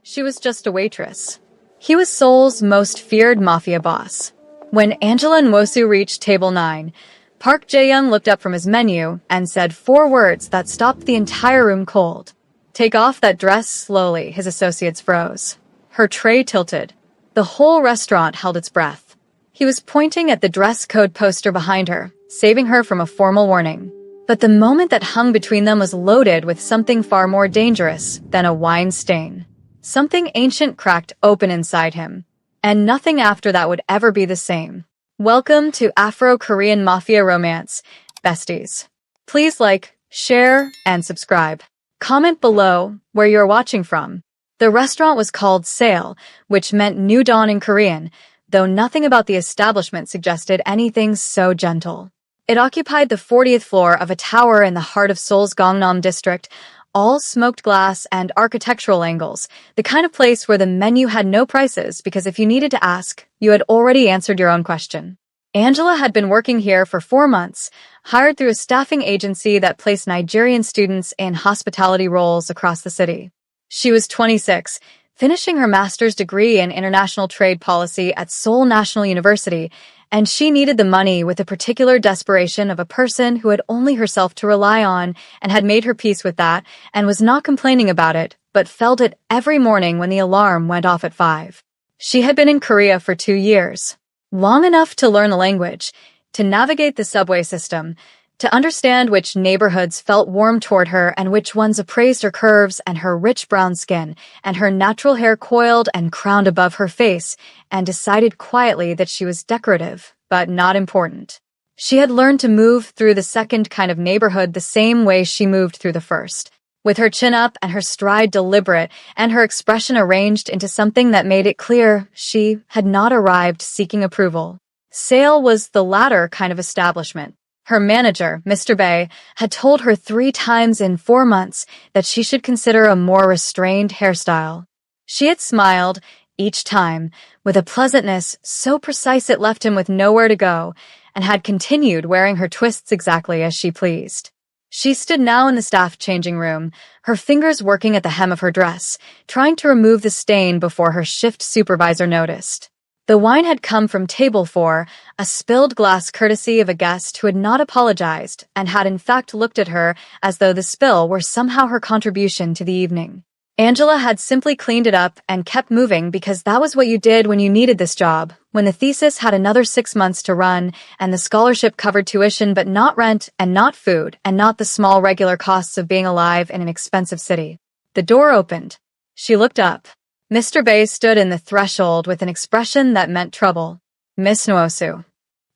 She was just a waitress. He was Seoul's most feared mafia boss. When Angela and Wosu reached table 9, Park Jae-young looked up from his menu and said 4 words that stopped the entire room cold. "Take off that dress slowly," his associates froze. Her tray tilted. The whole restaurant held its breath. He was pointing at the dress code poster behind her, saving her from a formal warning. But the moment that hung between them was loaded with something far more dangerous than a wine stain. Something ancient cracked open inside him, and nothing after that would ever be the same. Welcome to Afro-Korean Mafia Romance, besties. Please like, share, and subscribe. Comment below where you're watching from. The restaurant was called Sale, which meant New Dawn in Korean, though nothing about the establishment suggested anything so gentle. It occupied the 40th floor of a tower in the heart of Seoul's Gangnam district, all smoked glass and architectural angles, the kind of place where the menu had no prices because if you needed to ask, you had already answered your own question. Angela had been working here for 4 months, hired through a staffing agency that placed Nigerian students in hospitality roles across the city. She was 26, finishing her master's degree in international trade policy at Seoul National University, and she needed the money with the particular desperation of a person who had only herself to rely on and had made her peace with that and was not complaining about it, but felt it every morning when the alarm went off at 5. She had been in Korea for 2 years, long enough to learn the language, to navigate the subway system, to understand which neighborhoods felt warm toward her and which ones appraised her curves and her rich brown skin and her natural hair coiled and crowned above her face, and decided quietly that she was decorative, but not important. She had learned to move through the second kind of neighborhood the same way she moved through the first, with her chin up and her stride deliberate and her expression arranged into something that made it clear she had not arrived seeking approval. Sale was the latter kind of establishment. Her manager, Mr. Bay, had told her 3 times in 4 months that she should consider a more restrained hairstyle. She had smiled, each time, with a pleasantness so precise it left him with nowhere to go, and had continued wearing her twists exactly as she pleased. She stood now in the staff changing room, her fingers working at the hem of her dress, trying to remove the stain before her shift supervisor noticed. The wine had come from table 4, a spilled glass courtesy of a guest who had not apologized and had in fact looked at her as though the spill were somehow her contribution to the evening. Angela had simply cleaned it up and kept moving because that was what you did when you needed this job, when the thesis had another 6 months to run and the scholarship covered tuition but not rent and not food and not the small regular costs of being alive in an expensive city. The door opened. She looked up. Mr. Bay stood in the threshold with an expression that meant trouble. "Miss Nwosu."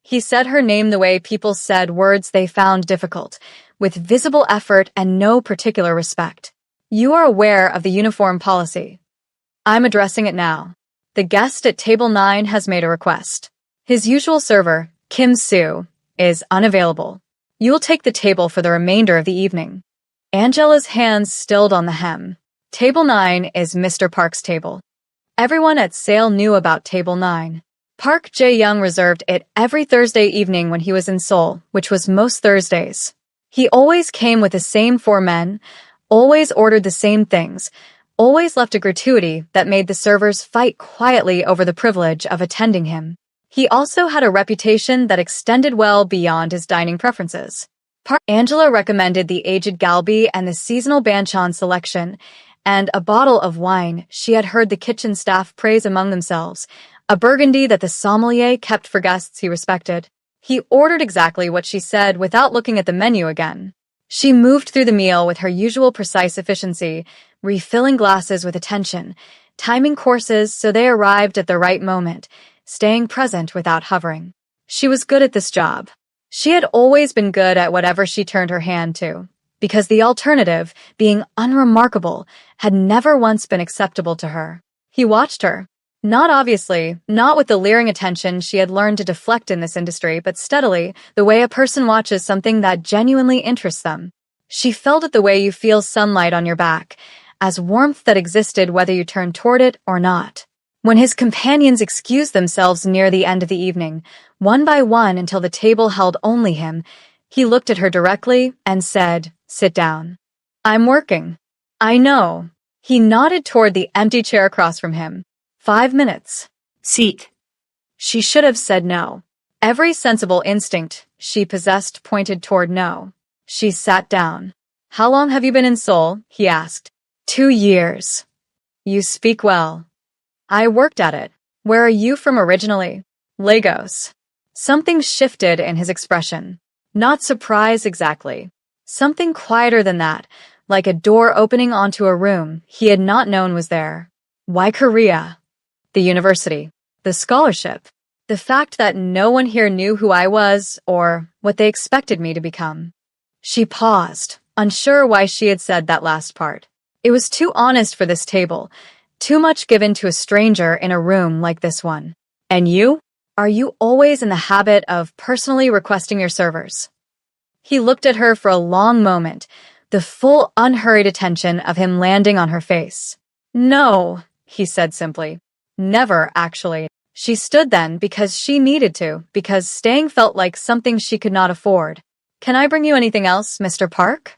He said her name the way people said words they found difficult, with visible effort and no particular respect. "You are aware of the uniform policy. I'm addressing it now. The guest at table 9 has made a request. His usual server, Kim Soo, is unavailable. You'll take the table for the remainder of the evening." Angela's hands stilled on the hem. Table 9 is Mr. Park's table. Everyone at Sale knew about Table 9. Park Jae-young reserved it every Thursday evening when he was in Seoul, which was most Thursdays. He always came with the same 4 men, always ordered the same things, always left a gratuity that made the servers fight quietly over the privilege of attending him. He also had a reputation that extended well beyond his dining preferences. Angela recommended the aged galbi and the seasonal banchan selection, and a bottle of wine she had heard the kitchen staff praise among themselves, a burgundy that the sommelier kept for guests he respected. He ordered exactly what she said without looking at the menu again. She moved through the meal with her usual precise efficiency, refilling glasses with attention, timing courses so they arrived at the right moment, staying present without hovering. She was good at this job. She had always been good at whatever she turned her hand to, because the alternative, being unremarkable, had never once been acceptable to her. He watched her. Not obviously, not with the leering attention she had learned to deflect in this industry, but steadily, the way a person watches something that genuinely interests them. She felt it the way you feel sunlight on your back, as warmth that existed whether you turned toward it or not. When his companions excused themselves near the end of the evening, one by one until the table held only him, he looked at her directly and said, "Sit down." "I'm working." "I know." He nodded toward the empty chair across from him. 5 minutes. Seat. She should have said no. Every sensible instinct she possessed pointed toward no. She sat down. How long have you been in Seoul? He asked. 2 years. You speak well. I worked at it. Where are you from originally? Lagos. Something shifted in his expression. Not surprise exactly. Something quieter than that, like a door opening onto a room he had not known was there. Why Korea? The university. The scholarship. The fact that no one here knew who I was or what they expected me to become. She paused, unsure why she had said that last part. It was too honest for this table, too much given to a stranger in a room like this one. And you? Are you always in the habit of personally requesting your servers? He looked at her for a long moment, the full unhurried attention of him landing on her face. No, he said simply. Never, actually. She stood then because she needed to, because staying felt like something she could not afford. Can I bring you anything else, Mr. Park?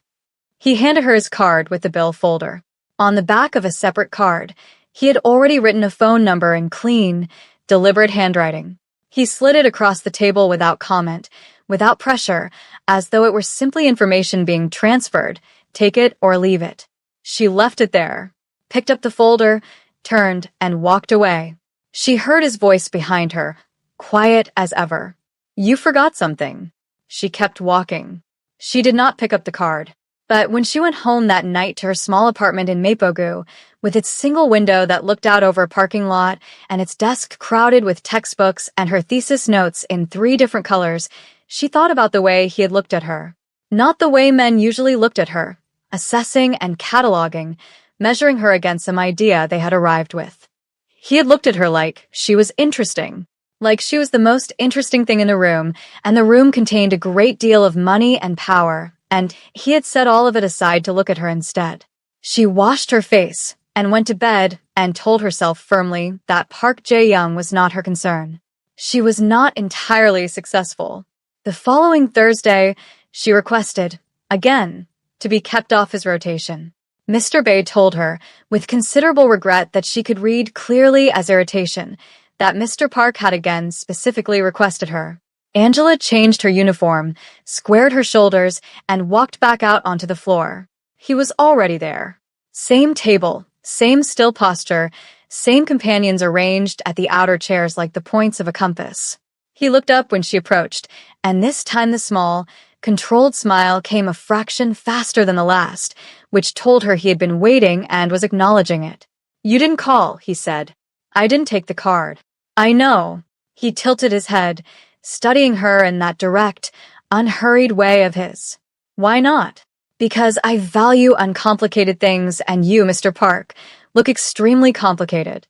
He handed her his card with the bill folder. On the back of a separate card, he had already written a phone number in clean, deliberate handwriting. He slid it across the table without comment, without pressure, as though it were simply information being transferred, take it or leave it. She left it there, picked up the folder, turned, and walked away. She heard his voice behind her, quiet as ever. You forgot something. She kept walking. She did not pick up the card. But when she went home that night to her small apartment in Mapogu, with its single window that looked out over a parking lot and its desk crowded with textbooks and her thesis notes in 3 different colors, she thought about the way he had looked at her. Not the way men usually looked at her, assessing and cataloging, measuring her against some idea they had arrived with. He had looked at her like she was interesting, like she was the most interesting thing in the room, and the room contained a great deal of money and power, and he had set all of it aside to look at her instead. She washed her face and went to bed and told herself firmly that Park Jae-young was not her concern. She was not entirely successful. The following Thursday, she requested, again, to be kept off his rotation. Mr. Bae told her, with considerable regret, that she could read clearly as irritation, that Mr. Park had again specifically requested her. Angela changed her uniform, squared her shoulders, and walked back out onto the floor. He was already there. Same table, same still posture, same companions arranged at the outer chairs like the points of a compass. He looked up when she approached, and this time the small, controlled smile came a fraction faster than the last, which told her he had been waiting and was acknowledging it. You didn't call, he said. I didn't take the card. I know. He tilted his head, studying her in that direct, unhurried way of his. Why not? Because I value uncomplicated things, and you, Mr. Park, look extremely complicated.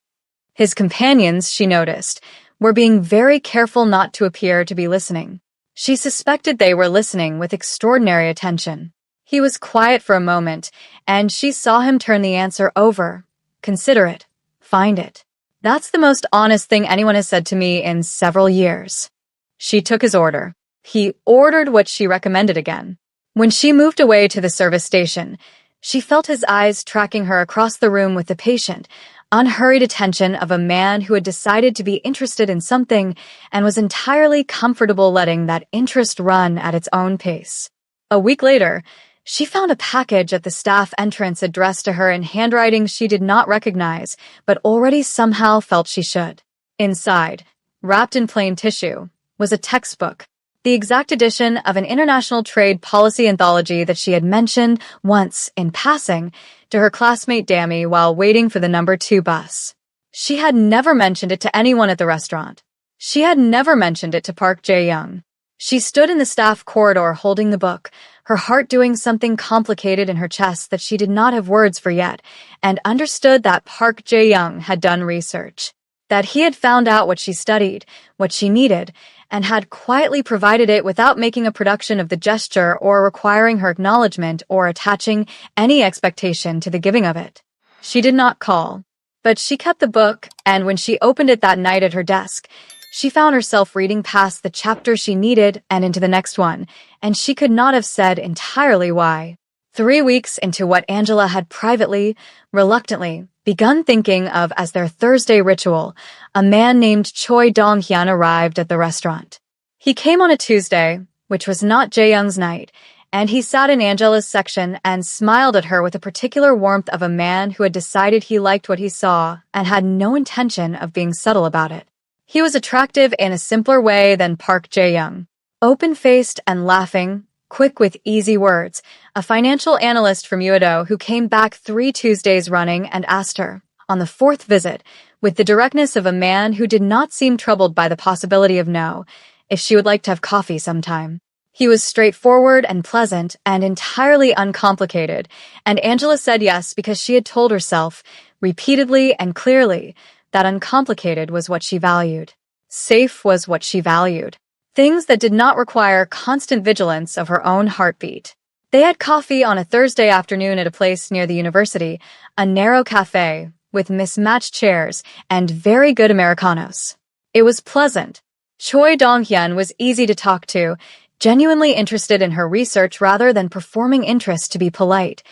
His companions, she noticed, were being very careful not to appear to be listening. She suspected they were listening with extraordinary attention. He was quiet for a moment, and she saw him turn the answer over. Consider it. Find it. That's the most honest thing anyone has said to me in several years. She took his order. He ordered what she recommended again. When she moved away to the service station, she felt his eyes tracking her across the room with the patient, unhurried attention of a man who had decided to be interested in something and was entirely comfortable letting that interest run at its own pace. A week later, she found a package at the staff entrance addressed to her in handwriting she did not recognize, but already somehow felt she should. Inside, wrapped in plain tissue, was a textbook, the exact edition of an international trade policy anthology that she had mentioned once, in passing, to her classmate Dammy while waiting for the number 2 bus. She had never mentioned it to anyone at the restaurant. She had never mentioned it to Park Jae-young. She stood in the staff corridor holding the book, her heart doing something complicated in her chest that she did not have words for yet, and understood that Park Jae-young had done research, that he had found out what she studied, what she needed, and had quietly provided it without making a production of the gesture or requiring her acknowledgement or attaching any expectation to the giving of it. She did not call, but she kept the book, and when she opened it that night at her desk, she found herself reading past the chapter she needed and into the next one, and she could not have said entirely why. 3 weeks into what Angela had privately, reluctantly, begun thinking of as their Thursday ritual, a man named Choi Dong-hyun arrived at the restaurant. He came on a Tuesday, which was not Jae-young's night, and he sat in Angela's section and smiled at her with the particular warmth of a man who had decided he liked what he saw and had no intention of being subtle about it. He was attractive in a simpler way than Park Jae-young. Open-faced and laughing, quick with easy words, a financial analyst from Udo who came back 3 Tuesdays running and asked her, on the 4th visit, with the directness of a man who did not seem troubled by the possibility of no, if she would like to have coffee sometime. He was straightforward and pleasant and entirely uncomplicated, and Angela said yes because she had told herself, repeatedly and clearly, that uncomplicated was what she valued. Safe was what she valued. Things that did not require constant vigilance of her own heartbeat. They had coffee on a Thursday afternoon at a place near the university, a narrow cafe with mismatched chairs and very good Americanos. It was pleasant. Choi Dong-hyun was easy to talk to, genuinely interested in her research rather than performing interest to be polite,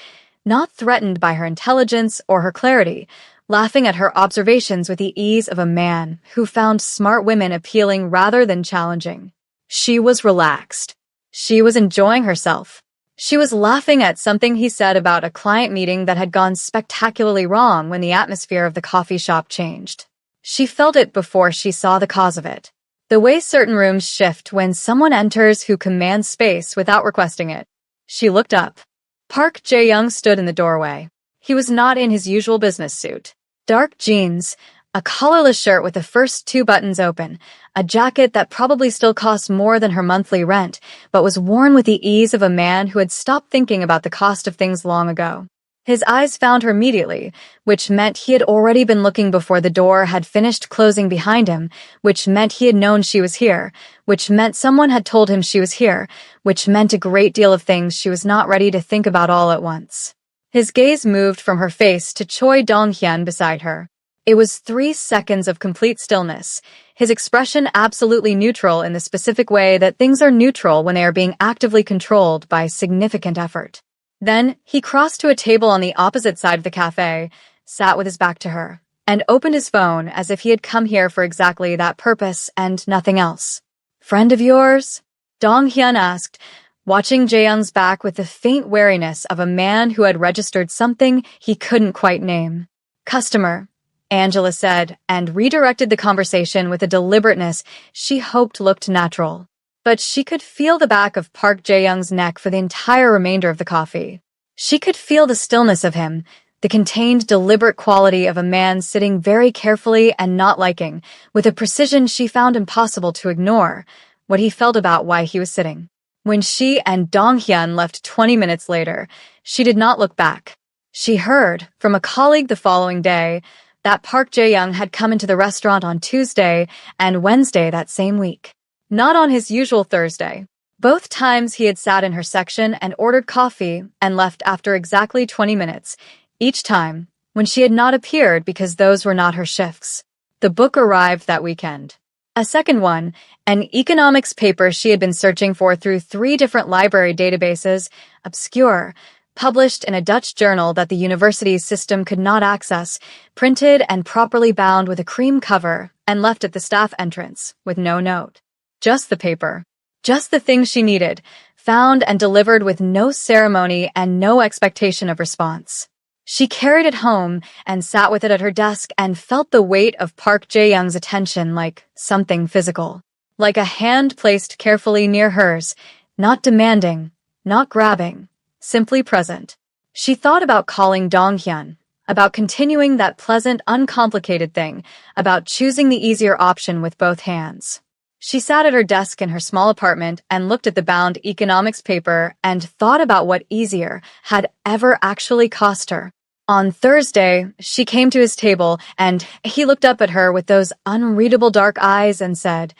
not threatened by her intelligence or her clarity, laughing at her observations with the ease of a man who found smart women appealing rather than challenging. She was relaxed. She was enjoying herself. She was laughing at something he said about a client meeting that had gone spectacularly wrong when the atmosphere of the coffee shop changed. She felt it before she saw the cause of it. The way certain rooms shift when someone enters who commands space without requesting it. She looked up. Park Jae-young stood in the doorway. He was not in his usual business suit. Dark jeans, a collarless shirt with the first 2 buttons open, a jacket that probably still cost more than her monthly rent, but was worn with the ease of a man who had stopped thinking about the cost of things long ago. His eyes found her immediately, which meant he had already been looking before the door had finished closing behind him, which meant he had known she was here, which meant someone had told him she was here, which meant a great deal of things she was not ready to think about all at once. His gaze moved from her face to Choi Dong-hyun beside her. It was 3 seconds of complete stillness, his expression absolutely neutral in the specific way that things are neutral when they are being actively controlled by significant effort. Then, he crossed to a table on the opposite side of the cafe, sat with his back to her, and opened his phone as if he had come here for exactly that purpose and nothing else. "Friend of yours?" Dong-hyun asked, watching Jae-young's back with the faint wariness of a man who had registered something he couldn't quite name. "Customer," Angela said, and redirected the conversation with a deliberateness she hoped looked natural. But she could feel the back of Park Jae-young's neck for the entire remainder of the coffee. She could feel the stillness of him, the contained, deliberate quality of a man sitting very carefully and not liking, with a precision she found impossible to ignore, what he felt about why he was sitting. When she and Dong-hyun left 20 minutes later, she did not look back. She heard, from a colleague the following day, that Park Jae-young had come into the restaurant on Tuesday and Wednesday that same week. Not on his usual Thursday. Both times he had sat in her section and ordered coffee and left after exactly 20 minutes, each time, when she had not appeared because those were not her shifts. The book arrived that weekend. A second one, an economics paper she had been searching for through 3 different library databases, obscure, published in a Dutch journal that the university's system could not access, printed and properly bound with a cream cover, and left at the staff entrance, with no note. Just the paper. Just the thing she needed, found and delivered with no ceremony and no expectation of response. She carried it home and sat with it at her desk and felt the weight of Park Jae-young's attention like something physical. Like a hand placed carefully near hers, not demanding, not grabbing, simply present. She thought about calling Dong-hyun, about continuing that pleasant, uncomplicated thing, about choosing the easier option with both hands. She sat at her desk in her small apartment and looked at the bound economics paper and thought about what easier had ever actually cost her. On Thursday, she came to his table and he looked up at her with those unreadable dark eyes and said,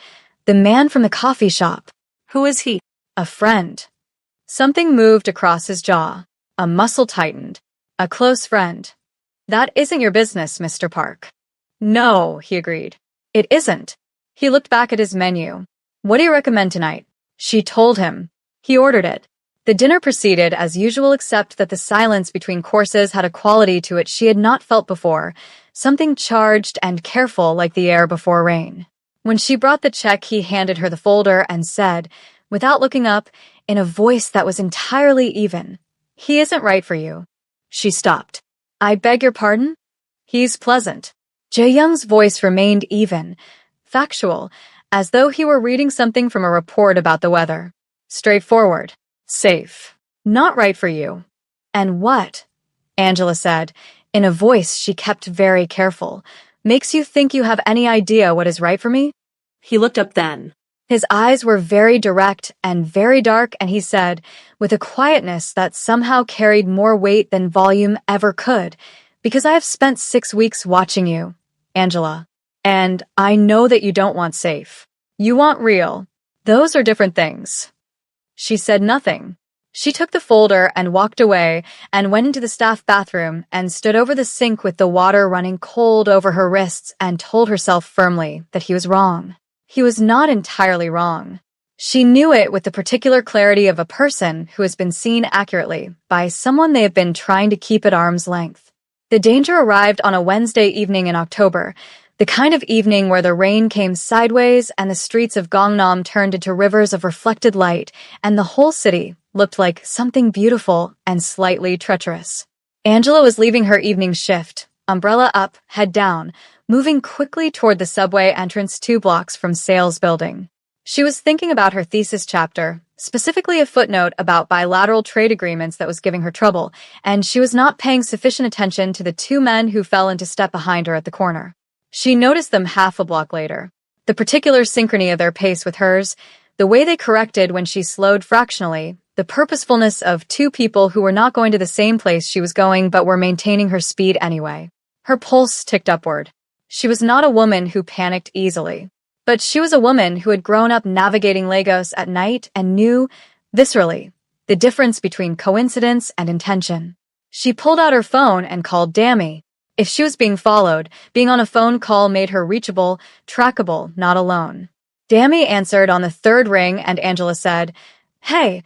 "The man from the coffee shop." "Who is he?" "A friend." Something moved across his jaw. A muscle tightened. "A close friend." "That isn't your business, Mr. Park." "No," he agreed. "It isn't." He looked back at his menu. "What do you recommend tonight?" She told him. He ordered it. The dinner proceeded as usual except that the silence between courses had a quality to it she had not felt before, something charged and careful like the air before rain. When she brought the check, he handed her the folder and said, without looking up, in a voice that was entirely even, "He isn't right for you." She stopped. "I beg your pardon?" "He's pleasant." Jae-young's voice remained even, factual, as though he were reading something from a report about the weather. Straightforward. Safe. Not right for you. "And what?" Angela said, in a voice she kept very careful. "Makes you think you have any idea what is right for me?" He looked up then. His eyes were very direct and very dark, and he said, with a quietness that somehow carried more weight than volume ever could, "Because I have spent 6 weeks watching you, Angela. And I know that you don't want safe. You want real. Those are different things." She said nothing. She took the folder and walked away and went into the staff bathroom and stood over the sink with the water running cold over her wrists and told herself firmly that he was wrong. He was not entirely wrong. She knew it with the particular clarity of a person who has been seen accurately by someone they have been trying to keep at arm's length. The danger arrived on a Wednesday evening in October, the kind of evening where the rain came sideways and the streets of Gangnam turned into rivers of reflected light, and the whole city looked like something beautiful and slightly treacherous. Angela was leaving her evening shift, umbrella up, head down, moving quickly toward the subway entrance 2 blocks from Sales Building. She was thinking about her thesis chapter, specifically a footnote about bilateral trade agreements that was giving her trouble, and she was not paying sufficient attention to the 2 men who fell into step behind her at the corner. She noticed them half a block later. The particular synchrony of their pace with hers, the way they corrected when she slowed fractionally, the purposefulness of 2 people who were not going to the same place she was going but were maintaining her speed anyway. Her pulse ticked upward. She was not a woman who panicked easily. But she was a woman who had grown up navigating Lagos at night and knew, viscerally, the difference between coincidence and intention. She pulled out her phone and called Dammy. If she was being followed, being on a phone call made her reachable, trackable, not alone. Dammy answered on the 3rd ring and Angela said, "Hey,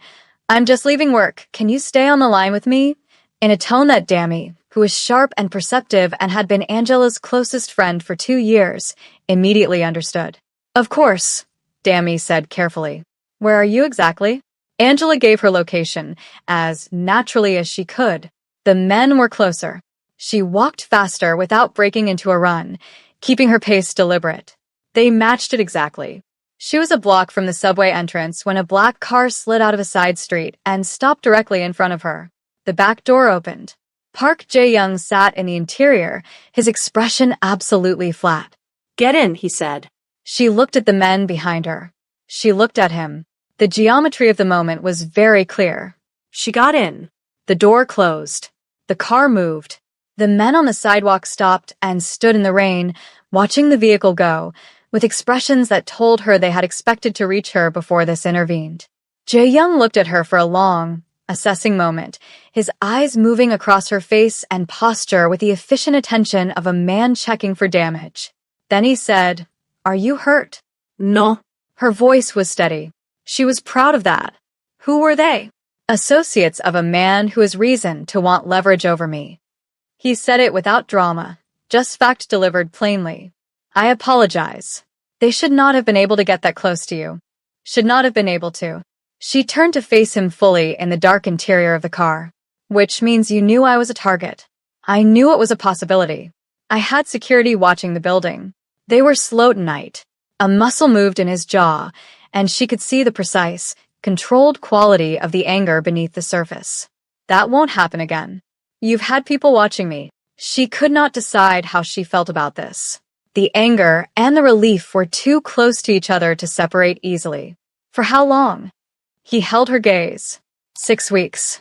I'm just leaving work. Can you stay on the line with me?" In a tone that Dammy, who was sharp and perceptive and had been Angela's closest friend for 2 years, immediately understood. "Of course," Dammy said carefully. "Where are you exactly?" Angela gave her location, as naturally as she could. The men were closer. She walked faster without breaking into a run, keeping her pace deliberate. They matched it exactly. She was a block from the subway entrance when a black car slid out of a side street and stopped directly in front of her. The back door opened. Park Jae-young sat in the interior, his expression absolutely flat. "Get in," he said. She looked at the men behind her. She looked at him. The geometry of the moment was very clear. She got in. The door closed. The car moved. The men on the sidewalk stopped and stood in the rain, watching the vehicle go, with expressions that told her they had expected to reach her before this intervened. Jae-young looked at her for a long, assessing moment, his eyes moving across her face and posture with the efficient attention of a man checking for damage. Then he said, "Are you hurt?" "No." Her voice was steady. She was proud of that. Who were they? Associates of a man who has reason to want leverage over me. He said it without drama, just fact delivered plainly. "I apologize. They should not have been able to get that close to you. Should not have been able to." She turned to face him fully in the dark interior of the car. "Which means you knew I was a target." "I knew it was a possibility. I had security watching the building. They were slow tonight." A muscle moved in his jaw, and she could see the precise, controlled quality of the anger beneath the surface. "That won't happen again. You've had people watching me." She could not decide how she felt about this. The anger and the relief were too close to each other to separate easily. For how long? He held her gaze. 6 weeks.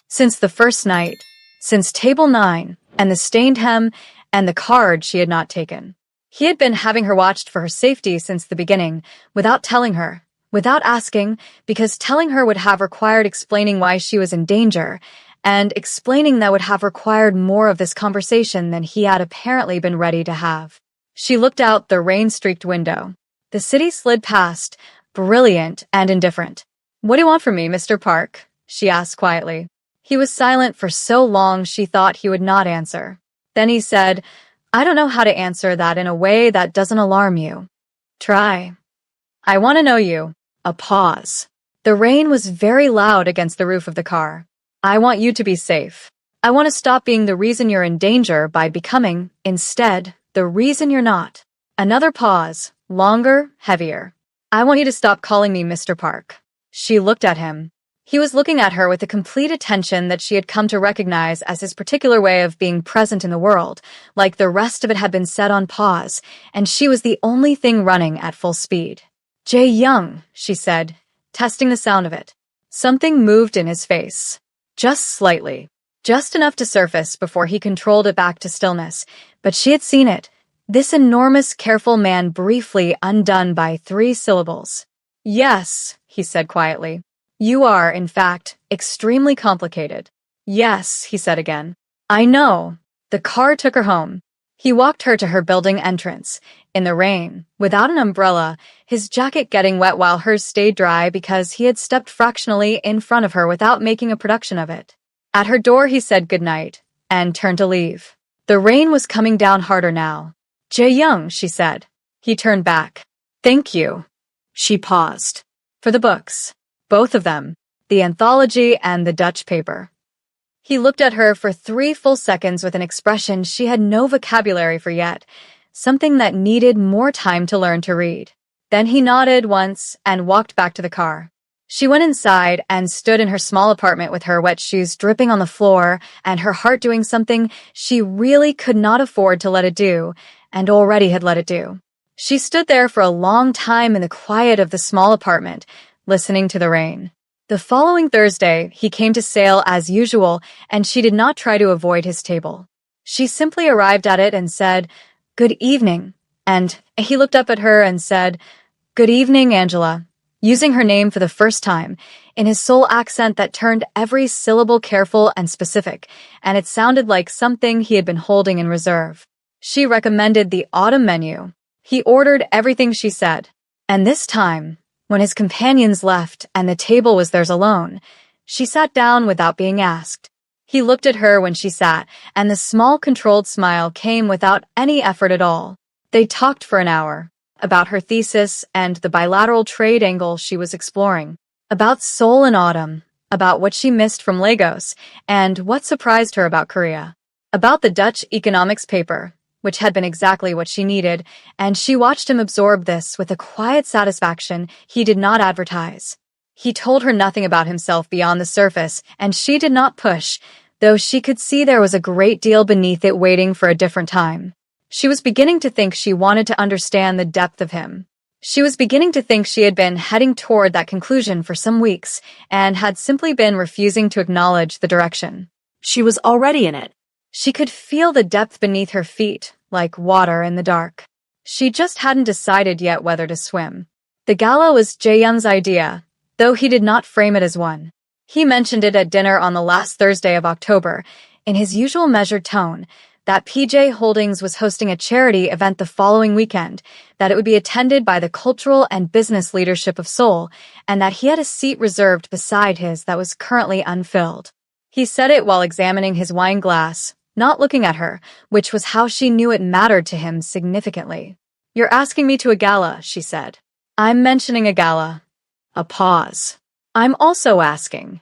Since the first night, since table 9, and the stained hem, and the card she had not taken. He had been having her watched for her safety since the beginning, without telling her, without asking, because telling her would have required explaining why she was in danger, and explaining that would have required more of this conversation than he had apparently been ready to have. She looked out the rain-streaked window. The city slid past, brilliant and indifferent. "What do you want from me, Mr. Park?" she asked quietly. He was silent for so long she thought he would not answer. Then he said, I don't know how to answer that in a way that doesn't alarm you. Try. I want to know you. A pause. The rain was very loud against the roof of the car. I want you to be safe. I want to stop being the reason you're in danger by becoming, instead, the reason you're not. Another pause, longer, heavier. I want you to stop calling me Mr. Park. She looked at him. He was looking at her with the complete attention that she had come to recognize as his particular way of being present in the world, like the rest of it had been set on pause, and she was the only thing running at full speed. Jae-young, she said, testing the sound of it. Something moved in his face. Just slightly. Just enough to surface before he controlled it back to stillness. But she had seen it. This enormous, careful man briefly undone by 3 syllables. Yes, he said quietly. You are, in fact, extremely complicated. Yes, he said again. I know. The car took her home. He walked her to her building entrance. In the rain, without an umbrella, his jacket getting wet while hers stayed dry because he had stepped fractionally in front of her without making a production of it. At her door he said goodnight, and turned to leave. The rain was coming down harder now. Jae-young, she said. He turned back. Thank you. She paused. For the books. Both of them. The anthology and the Dutch paper. He looked at her for 3 full seconds with an expression she had no vocabulary for yet, something that needed more time to learn to read. Then he nodded once and walked back to the car. She went inside and stood in her small apartment with her wet shoes dripping on the floor and her heart doing something she really could not afford to let it do, and already had let it do. She stood there for a long time in the quiet of the small apartment, listening to the rain. The following Thursday, he came to sail as usual, and she did not try to avoid his table. She simply arrived at it and said, Good evening, and he looked up at her and said, Good evening, Angela, using her name for the first time, in his sole accent that turned every syllable careful and specific, and it sounded like something he had been holding in reserve. She recommended the autumn menu. He ordered everything she said, and this time, when his companions left and the table was theirs alone, she sat down without being asked. He looked at her when she sat, and the small controlled smile came without any effort at all. They talked for an hour, about her thesis and the bilateral trade angle she was exploring, about Seoul in autumn, about what she missed from Lagos, and what surprised her about Korea, about the Dutch economics paper, which had been exactly what she needed, and she watched him absorb this with a quiet satisfaction he did not advertise. He told her nothing about himself beyond the surface, and she did not push, though she could see there was a great deal beneath it waiting for a different time. She was beginning to think she wanted to understand the depth of him. She was beginning to think she had been heading toward that conclusion for some weeks, and had simply been refusing to acknowledge the direction. She was already in it. She could feel the depth beneath her feet, like water in the dark. She just hadn't decided yet whether to swim. The gala was Jae-young's idea, though he did not frame it as one. He mentioned it at dinner on the last Thursday of October, in his usual measured tone, that PJ Holdings was hosting a charity event the following weekend, that it would be attended by the cultural and business leadership of Seoul, and that he had a seat reserved beside his that was currently unfilled. He said it while examining his wine glass, not looking at her, which was how she knew it mattered to him significantly. You're asking me to a gala, she said. I'm mentioning a gala. A pause. I'm also asking.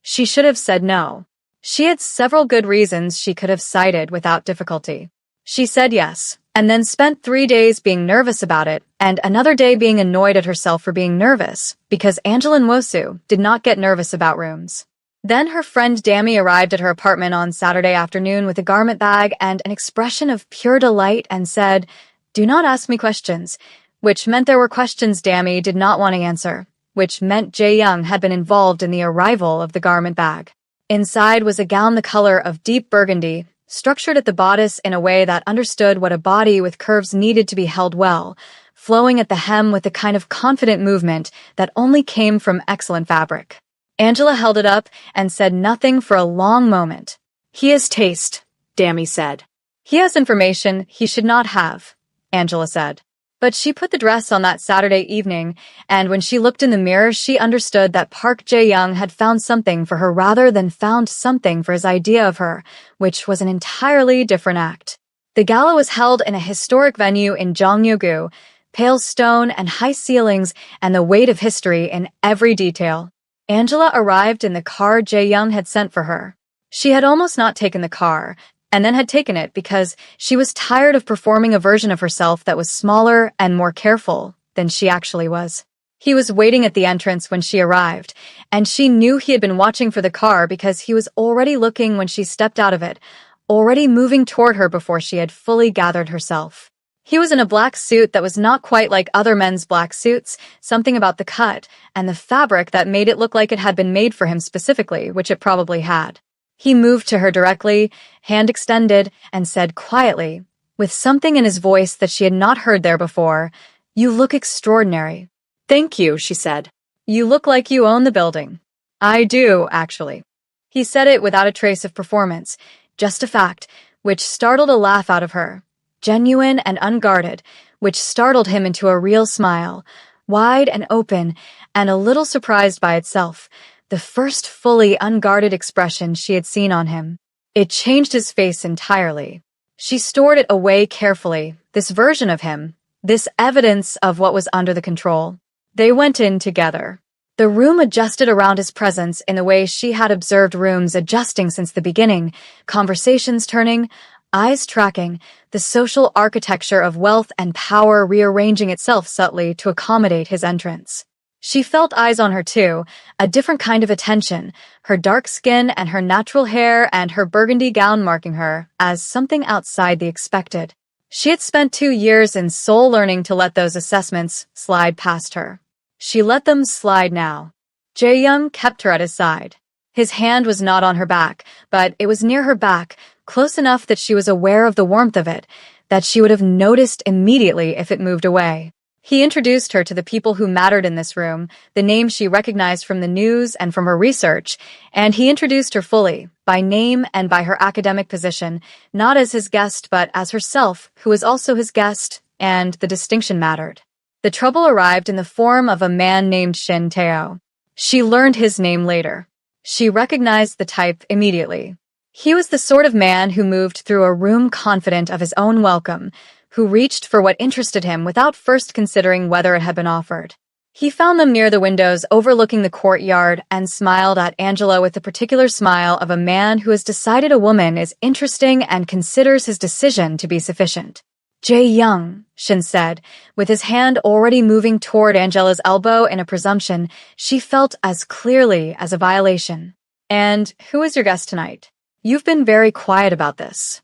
She should have said no. She had several good reasons she could have cited without difficulty. She said yes, and then spent 3 days being nervous about it, and another day being annoyed at herself for being nervous, because Angela Nwosu did not get nervous about rooms. Then her friend Dammy arrived at her apartment on Saturday afternoon with a garment bag and an expression of pure delight and said, Do not ask me questions, which meant there were questions Dammy did not want to answer, which meant Jae-young had been involved in the arrival of the garment bag. Inside was a gown the color of deep burgundy, structured at the bodice in a way that understood what a body with curves needed to be held well, flowing at the hem with the kind of confident movement that only came from excellent fabric. Angela held it up and said nothing for a long moment. He has taste, Dammy said. He has information he should not have, Angela said. But she put the dress on that Saturday evening, and when she looked in the mirror, she understood that Park Jae-young had found something for her rather than found something for his idea of her, which was an entirely different act. The gala was held in a historic venue in Jongnyo-gu, pale stone and high ceilings and the weight of history in every detail. Angela arrived in the car Jae-young had sent for her. She had almost not taken the car, and then had taken it because she was tired of performing a version of herself that was smaller and more careful than she actually was. He was waiting at the entrance when she arrived, and she knew he had been watching for the car because he was already looking when she stepped out of it, already moving toward her before she had fully gathered herself. He was in a black suit that was not quite like other men's black suits, something about the cut and the fabric that made it look like it had been made for him specifically, which it probably had. He moved to her directly, hand extended, and said quietly, with something in his voice that she had not heard there before, "You look extraordinary." "Thank you," she said. "You look like you own the building." "I do, actually." He said it without a trace of performance, just a fact, which startled a laugh out of her. Genuine and unguarded, which startled him into a real smile, wide and open, and a little surprised by itself. The first fully unguarded expression she had seen on him. It changed his face entirely. She stored it away carefully, this version of him, this evidence of what was under the control. They went in together. The room adjusted around his presence in the way she had observed rooms adjusting since the beginning, conversations turning, eyes tracking, the social architecture of wealth and power rearranging itself subtly to accommodate his entrance. She felt eyes on her too, a different kind of attention, her dark skin and her natural hair and her burgundy gown marking her as something outside the expected. She had spent 2 years in Seoul learning to let those assessments slide past her. She let them slide now. Jae-young kept her at his side. His hand was not on her back, but it was near her back, close enough that she was aware of the warmth of it, that she would have noticed immediately if it moved away. He introduced her to the people who mattered in this room, the names she recognized from the news and from her research, and he introduced her fully, by name and by her academic position, not as his guest but as herself, who was also his guest, and the distinction mattered. The trouble arrived in the form of a man named Shin Tae-oh. She learned his name later. She recognized the type immediately. He was the sort of man who moved through a room confident of his own welcome, who reached for what interested him without first considering whether it had been offered. He found them near the windows overlooking the courtyard and smiled at Angela with the particular smile of a man who has decided a woman is interesting and considers his decision to be sufficient. Jae-young, Shin said, with his hand already moving toward Angela's elbow in a presumption she felt as clearly as a violation. "And who is your guest tonight? You've been very quiet about this."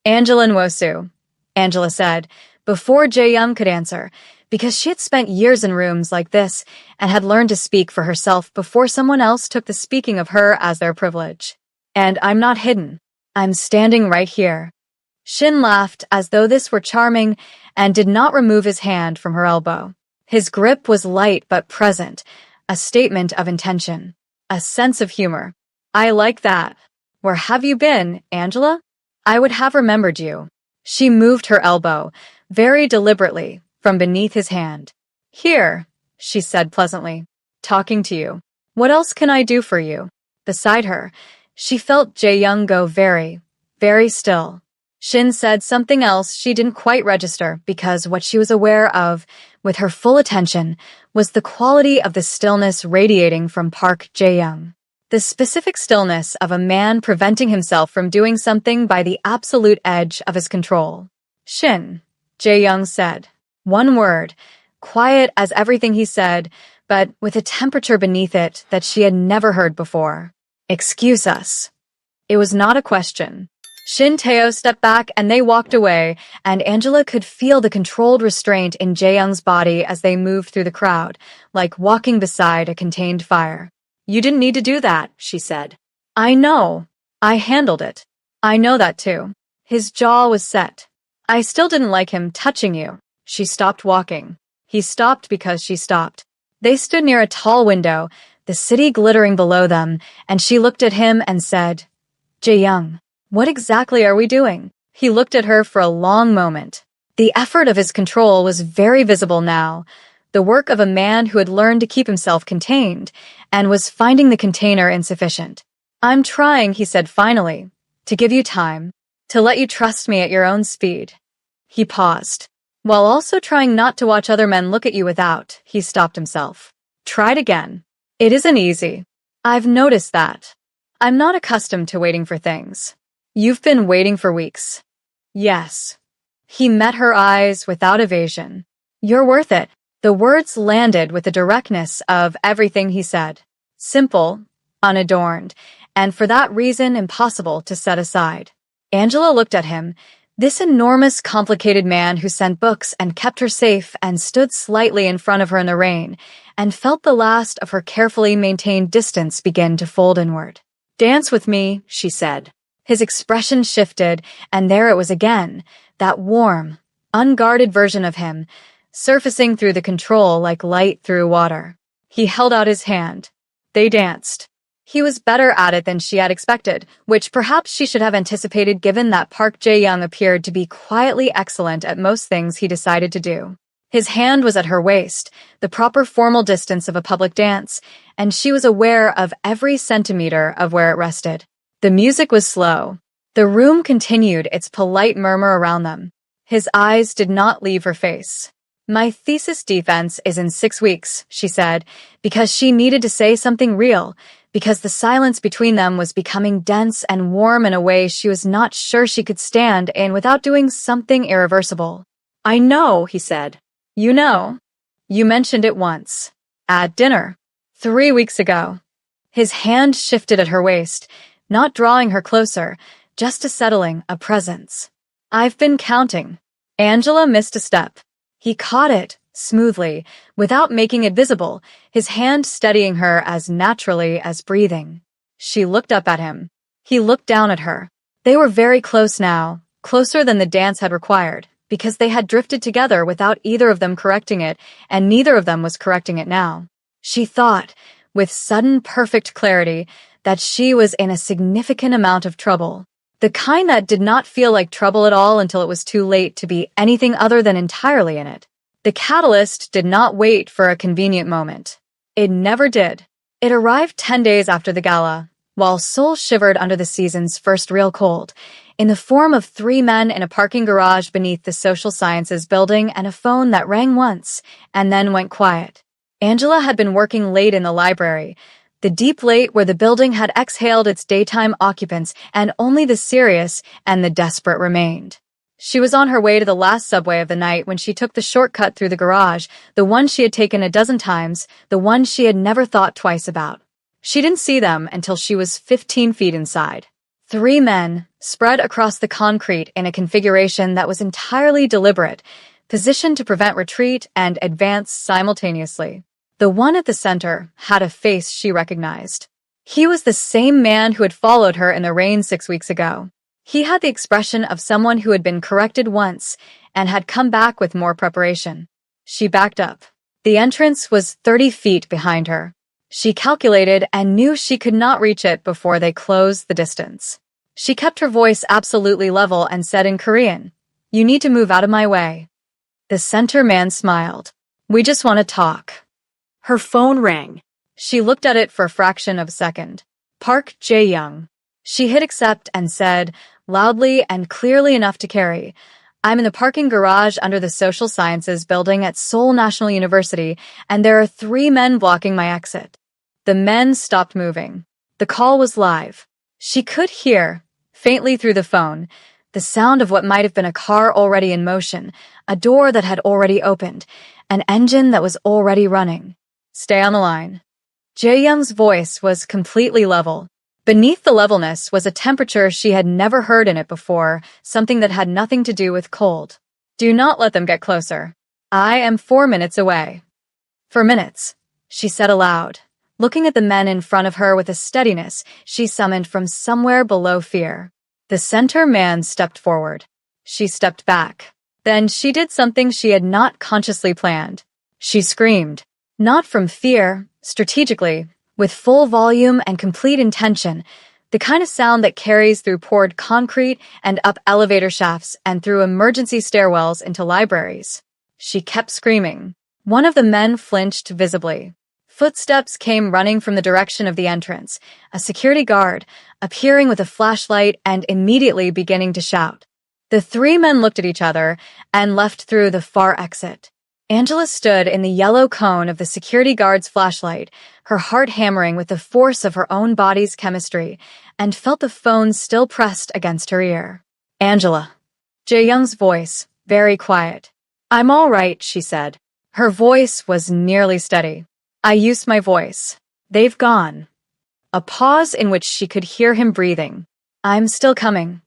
"Angela Nwosu," Angela said, before Jae-young could answer, because she had spent years in rooms like this and had learned to speak for herself before someone else took the speaking of her as their privilege. "And I'm not hidden. I'm standing right here." Shin laughed as though this were charming and did not remove his hand from her elbow. His grip was light but present, a statement of intention, a sense of humor. "I like that. Where have you been, Angela? I would have remembered you." She moved her elbow, very deliberately, from beneath his hand. "Here," she said pleasantly, "talking to you. What else can I do for you?" Beside her, she felt Jae-young go very, very still. Shin said something else she didn't quite register because what she was aware of, with her full attention, was the quality of the stillness radiating from Park Jae-young. The specific stillness of a man preventing himself from doing something by the absolute edge of his control. "Shin," Jae-young said. One word, quiet as everything he said, but with a temperature beneath it that she had never heard before. "Excuse us." It was not a question. Shin Tae-oh stepped back and they walked away, and Angela could feel the controlled restraint in Jae-young's body as they moved through the crowd, like walking beside a contained fire. "You didn't need to do that," she said. "I know. I handled it. I know that too." His jaw was set. "I still didn't like him touching you." She stopped walking. He stopped because she stopped. They stood near a tall window, the city glittering below them, and she looked at him and said, "Jae-young, what exactly are we doing?" He looked at her for a long moment. The effort of his control was very visible now, the work of a man who had learned to keep himself contained and was finding the container insufficient. "I'm trying," he said finally, "to give you time, to let you trust me at your own speed." He paused. While also trying not to watch other men look at you without, he stopped himself. "Tried again. It isn't easy. I've noticed that. I'm not accustomed to waiting for things. You've been waiting for weeks." "Yes." He met her eyes without evasion. "You're worth it." The words landed with the directness of everything he said. Simple, unadorned, and for that reason impossible to set aside. Angela looked at him, this enormous, complicated man who sent books and kept her safe and stood slightly in front of her in the rain, and felt the last of her carefully maintained distance begin to fold inward. "Dance with me," she said. His expression shifted, and there it was again, that warm, unguarded version of him, surfacing through the control like light through water. He held out his hand. They danced. He was better at it than she had expected, which perhaps she should have anticipated given that Park Jae-young appeared to be quietly excellent at most things he decided to do. His hand was at her waist, the proper formal distance of a public dance, and she was aware of every centimeter of where it rested. The music was slow. The room continued its polite murmur around them. His eyes did not leave her face. "My thesis defense is in 6 weeks," she said, because she needed to say something real, because the silence between them was becoming dense and warm in a way she was not sure she could stand in without doing something irreversible. "I know," he said. "You know? You mentioned it once. At dinner. 3 weeks ago." His hand shifted at her waist, not drawing her closer, just a settling, a presence. "I've been counting." Angela missed a step. He caught it, smoothly, without making it visible, his hand steadying her as naturally as breathing. She looked up at him. He looked down at her. They were very close now, closer than the dance had required, because they had drifted together without either of them correcting it, and neither of them was correcting it now. She thought, with sudden perfect clarity, that she was in a significant amount of trouble. The kind that did not feel like trouble at all until it was too late to be anything other than entirely in it. The catalyst did not wait for a convenient moment. It never did. It arrived 10 days after the gala, while Seoul shivered under the season's first real cold, in the form of 3 men in a parking garage beneath the social sciences building and a phone that rang once and then went quiet. Angela had been working late in the library, the deep late where the building had exhaled its daytime occupants and only the serious and the desperate remained. She was on her way to the last subway of the night when she took the shortcut through the garage, the one she had taken a dozen times, the one she had never thought twice about. She didn't see them until she was 15 feet inside. 3 men, spread across the concrete in a configuration that was entirely deliberate, positioned to prevent retreat and advance simultaneously. The one at the center had a face she recognized. He was the same man who had followed her in the rain 6 weeks ago. He had the expression of someone who had been corrected once and had come back with more preparation. She backed up. The entrance was 30 feet behind her. She calculated and knew she could not reach it before they closed the distance. She kept her voice absolutely level and said in Korean, "You need to move out of my way." The center man smiled. "We just want to talk." Her phone rang. She looked at it for a fraction of a second. Park Jae-young. She hit accept and said, loudly and clearly enough to carry, "I'm in the parking garage under the Social Sciences building at Seoul National University, and there are 3 men blocking my exit." The men stopped moving. The call was live. She could hear, faintly through the phone, the sound of what might have been a car already in motion, a door that had already opened, an engine that was already running. "Stay on the line." Jae-young's voice was completely level. Beneath the levelness was a temperature she had never heard in it before, something that had nothing to do with cold. "Do not let them get closer. I am 4 minutes away." "For minutes," she said aloud, looking at the men in front of her with a steadiness she summoned from somewhere below fear. The center man stepped forward. She stepped back. Then she did something she had not consciously planned. She screamed. Not from fear, strategically, with full volume and complete intention, the kind of sound that carries through poured concrete and up elevator shafts and through emergency stairwells into libraries. She kept screaming. One of the men flinched visibly. Footsteps came running from the direction of the entrance, a security guard, appearing with a flashlight and immediately beginning to shout. The three men looked at each other and left through the far exit. Angela stood in the yellow cone of the security guard's flashlight, her heart hammering with the force of her own body's chemistry, and felt the phone still pressed against her ear. Angela. Jae-young's voice, very quiet. I'm all right, she said. Her voice was nearly steady. I used my voice. They've gone. A pause in which she could hear him breathing. I'm still coming.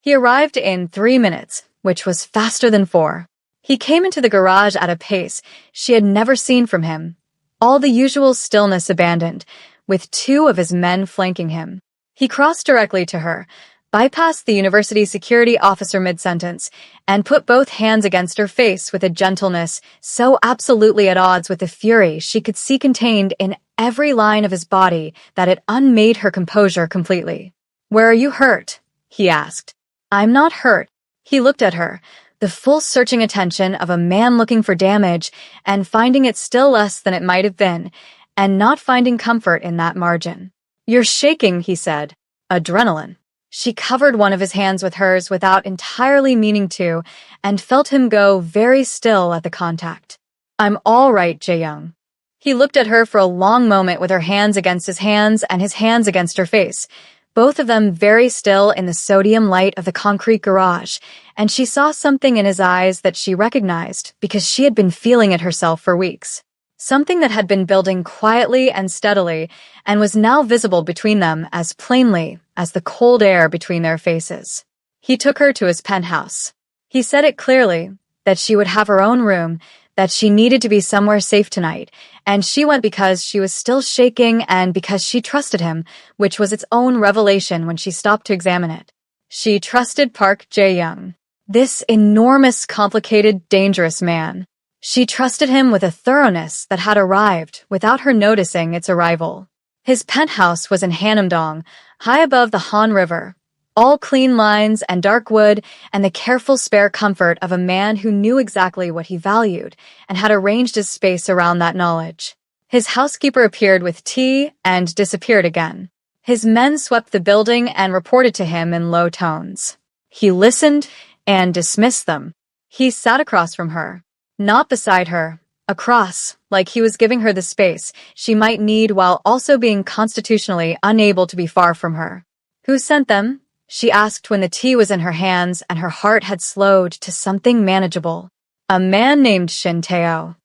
He arrived in 3 minutes, which was faster than 4. He came into the garage at a pace she had never seen from him, all the usual stillness abandoned, with 2 of his men flanking him. He crossed directly to her, bypassed the university security officer mid-sentence, and put both hands against her face with a gentleness so absolutely at odds with the fury she could see contained in every line of his body that it unmade her composure completely. Where are you hurt? He asked. I'm not hurt. He looked at her, the full searching attention of a man looking for damage and finding it still less than it might have been, and not finding comfort in that margin. You're shaking, he said. Adrenaline. She covered one of his hands with hers without entirely meaning to, and felt him go very still at the contact. I'm all right, Jae-young. He looked at her for a long moment with her hands against his hands and his hands against her face, both of them very still in the sodium light of the concrete garage, and she saw something in his eyes that she recognized because she had been feeling it herself for weeks. Something that had been building quietly and steadily and was now visible between them as plainly as the cold air between their faces. He took her to his penthouse. He said it clearly, that she would have her own room, that she needed to be somewhere safe tonight, and she went because she was still shaking and because she trusted him, which was its own revelation when she stopped to examine it. She trusted Park Jae-young, this enormous, complicated, dangerous man. She trusted him with a thoroughness that had arrived without her noticing its arrival. His penthouse was in Hanamdong, high above the Han River, all clean lines and dark wood and the careful spare comfort of a man who knew exactly what he valued and had arranged his space around that knowledge. His housekeeper appeared with tea and disappeared again. His men swept the building and reported to him in low tones. He listened and dismissed them. He sat across from her. Not beside her, across, like he was giving her the space she might need while also being constitutionally unable to be far from her. Who sent them? She asked when the tea was in her hands and her heart had slowed to something manageable. A man named Shin Tae-oh.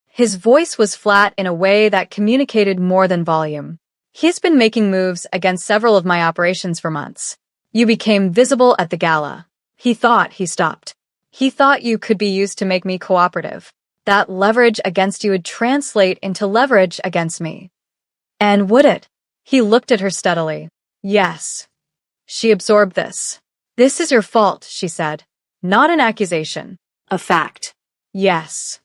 His voice was flat in a way that communicated more than volume. He's been making moves against several of my operations for months. You became visible at the gala. He stopped. He thought you could be used to make me cooperative. That leverage against you would translate into leverage against me. And would it? He looked at her steadily. Yes. She absorbed this. This is your fault, she said. Not an accusation. A fact. Yes.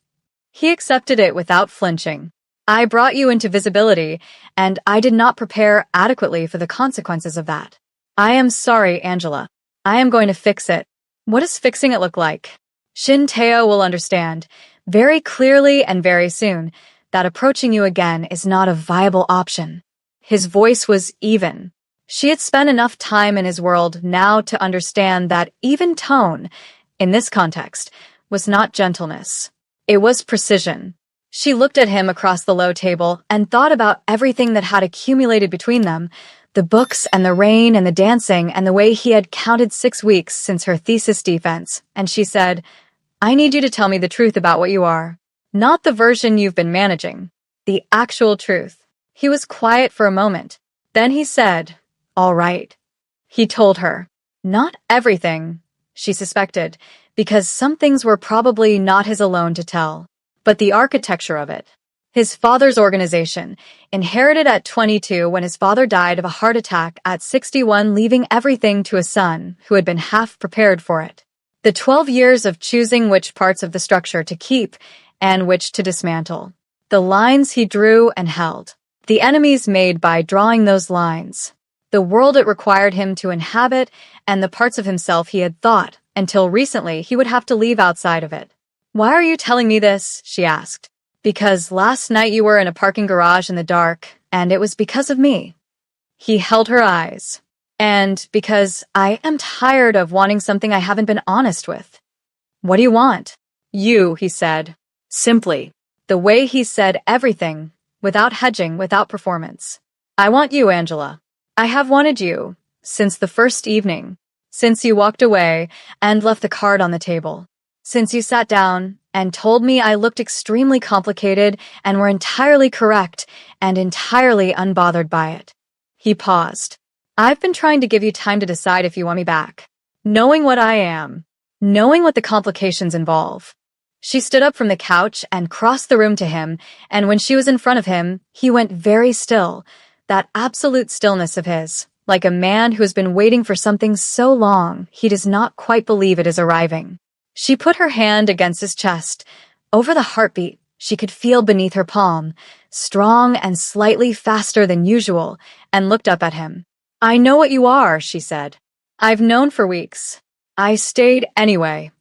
He accepted it without flinching. I brought you into visibility, and I did not prepare adequately for the consequences of that. I am sorry, Angela. I am going to fix it. What does fixing it look like? Shin Tae-oh will understand, very clearly and very soon, that approaching you again is not a viable option. His voice was even. She had spent enough time in his world now to understand that even tone, in this context, was not gentleness. It was precision. She looked at him across the low table and thought about everything that had accumulated between them, the books and the rain and the dancing and the way he had counted 6 weeks since her thesis defense, and she said, I need you to tell me the truth about what you are. Not the version you've been managing. The actual truth. He was quiet for a moment. Then he said, all right. He told her. Not everything, she suspected, because some things were probably not his alone to tell, but the architecture of it. His father's organization, inherited at 22 when his father died of a heart attack at 61, leaving everything to a son who had been half prepared for it. The 12 years of choosing which parts of the structure to keep and which to dismantle. The lines he drew and held. The enemies made by drawing those lines. the world it required him to inhabit, and the parts of himself he had thought, until recently, he would have to leave outside of it. "Why are you telling me this?" she asked. "Because last night you were in a parking garage in the dark, and it was because of me." He held her eyes. "And because I am tired of wanting something I haven't been honest with." "What do you want?" "You," he said. Simply. The way he said everything, without hedging, without performance. "I want you, Angela. I have wanted you, since the first evening, since you walked away and left the card on the table, since you sat down and told me I looked extremely complicated and were entirely correct and entirely unbothered by it." He paused. "I've been trying to give you time to decide if you want me back. Knowing what I am, knowing what the complications involve." She stood up from the couch and crossed the room to him, and when she was in front of him, he went very still, that absolute stillness of his, like a man who has been waiting for something so long he does not quite believe it is arriving. She put her hand against his chest. Over the heartbeat, she could feel beneath her palm, strong and slightly faster than usual, and looked up at him. "I know what you are," she said. "I've known for weeks. I stayed anyway."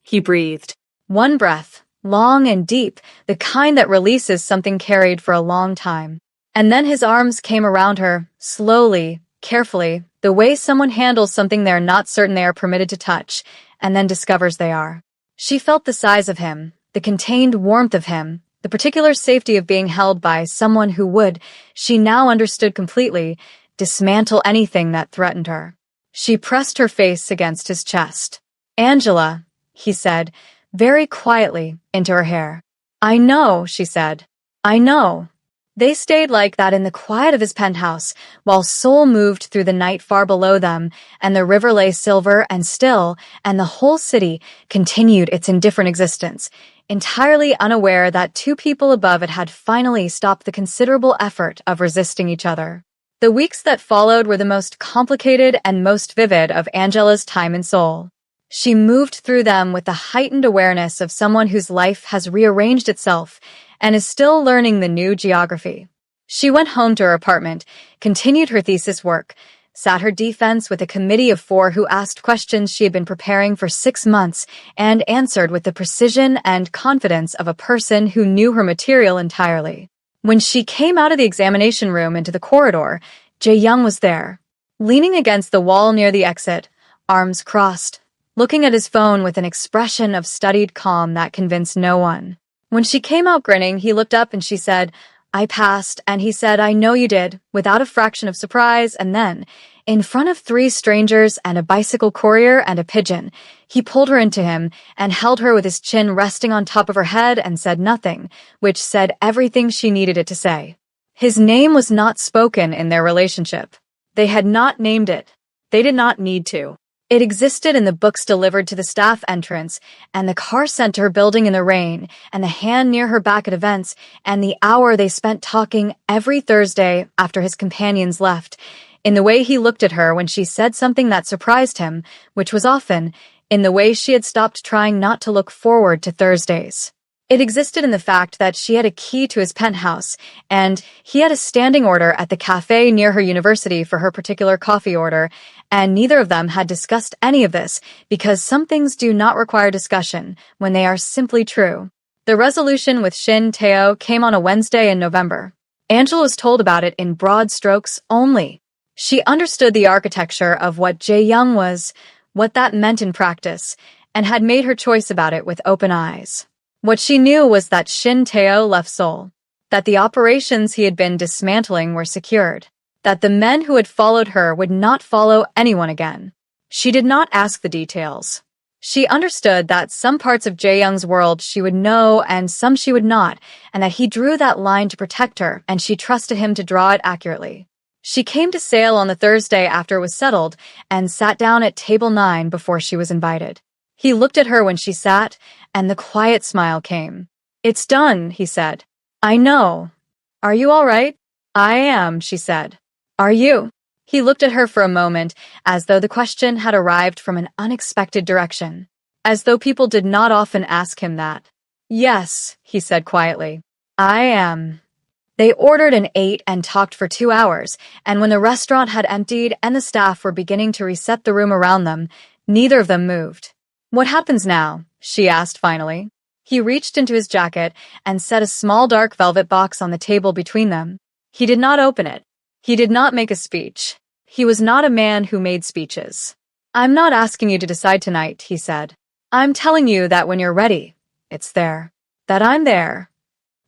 He breathed. One breath, long and deep, the kind that releases something carried for a long time. And then his arms came around her, slowly, carefully, the way someone handles something they're not certain they are permitted to touch, and then discovers they are. She felt the size of him, the contained warmth of him, the particular safety of being held by someone who would, she now understood completely, dismantle anything that threatened her. She pressed her face against his chest. "Angela," he said, very quietly, into her hair. "I know," she said. "I know." They stayed like that in the quiet of his penthouse, while Seoul moved through the night far below them, and the river lay silver and still, and the whole city continued its indifferent existence, entirely unaware that two people above it had finally stopped the considerable effort of resisting each other. The weeks that followed were the most complicated and most vivid of Angela's time in Seoul. She moved through them with the heightened awareness of someone whose life has rearranged itself and is still learning the new geography. She went home to her apartment, continued her thesis work, sat her defense with a committee of 4 who asked questions she had been preparing for 6 months and answered with the precision and confidence of a person who knew her material entirely. When she came out of the examination room into the corridor, Jae-young was there, leaning against the wall near the exit, arms crossed, looking at his phone with an expression of studied calm that convinced no one. When she came out grinning, he looked up and she said, "I passed," and he said, "I know you did," without a fraction of surprise, and then, in front of 3 strangers and a bicycle courier and a pigeon, he pulled her into him and held her with his chin resting on top of her head and said nothing, which said everything she needed it to say. His name was not spoken in their relationship. They had not named it. They did not need to. It existed in the books delivered to the staff entrance, and the car center building in the rain, and the hand near her back at events, and the hour they spent talking every Thursday after his companions left, in the way he looked at her when she said something that surprised him, which was often, in the way she had stopped trying not to look forward to Thursdays. It existed in the fact that she had a key to his penthouse, and he had a standing order at the cafe near her university for her particular coffee order, and neither of them had discussed any of this because some things do not require discussion when they are simply true. The resolution with Shin Tae-oh came on a Wednesday in November. Angela was told about it in broad strokes only. She understood the architecture of what Jae-young was, what that meant in practice, and had made her choice about it with open eyes. What she knew was that Shin Tae-oh left Seoul, that the operations he had been dismantling were secured, that the men who had followed her would not follow anyone again. She did not ask the details. She understood that some parts of Jae-young's world she would know and some she would not, and that he drew that line to protect her, and she trusted him to draw it accurately. She came to sail on the Thursday after it was settled and sat down at table 9 before she was invited. He looked at her when she sat, and the quiet smile came. "It's done," he said. "I know. Are you all right?" "I am," she said. "Are you?" He looked at her for a moment, as though the question had arrived from an unexpected direction, as though people did not often ask him that. "Yes," he said quietly. "I am." They ordered and ate and talked for 2 hours, and when the restaurant had emptied and the staff were beginning to reset the room around them, neither of them moved. "What happens now?" she asked finally. He reached into his jacket and set a small dark velvet box on the table between them. He did not open it. He did not make a speech. He was not a man who made speeches. "I'm not asking you to decide tonight," he said. "I'm telling you that when you're ready, it's there. That I'm there."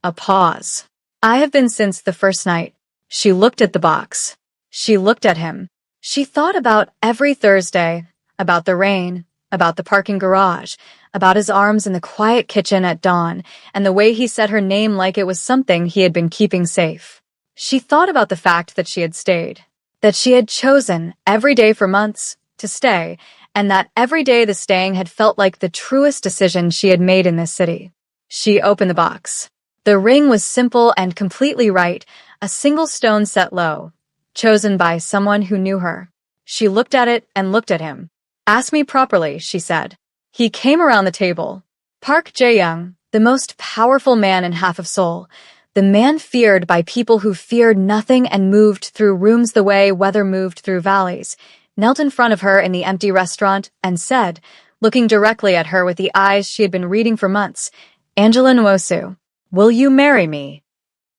A pause. "I have been since the first night." She looked at the box. She looked at him. She thought about every Thursday, about the rain, about the parking garage, about his arms in the quiet kitchen at dawn, and the way he said her name like it was something he had been keeping safe. She thought about the fact that she had stayed, that she had chosen every day for months to stay, and that every day the staying had felt like the truest decision she had made in this city. She opened the box. The ring was simple and completely right, a single stone set low, chosen by someone who knew her. She looked at it and looked at him. "Ask me properly," she said. He came around the table. Park Jae-young, the most powerful man in Half of Seoul, the man feared by people who feared nothing and moved through rooms the way weather moved through valleys, knelt in front of her in the empty restaurant and said, looking directly at her with the eyes she had been reading for months, "Angela Nwosu, will you marry me?"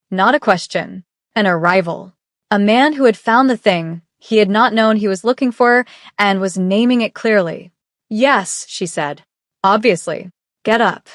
Not a question, an arrival. A man who had found the thing he had not known he was looking for and was naming it clearly. "Yes," she said. "Obviously. Get up."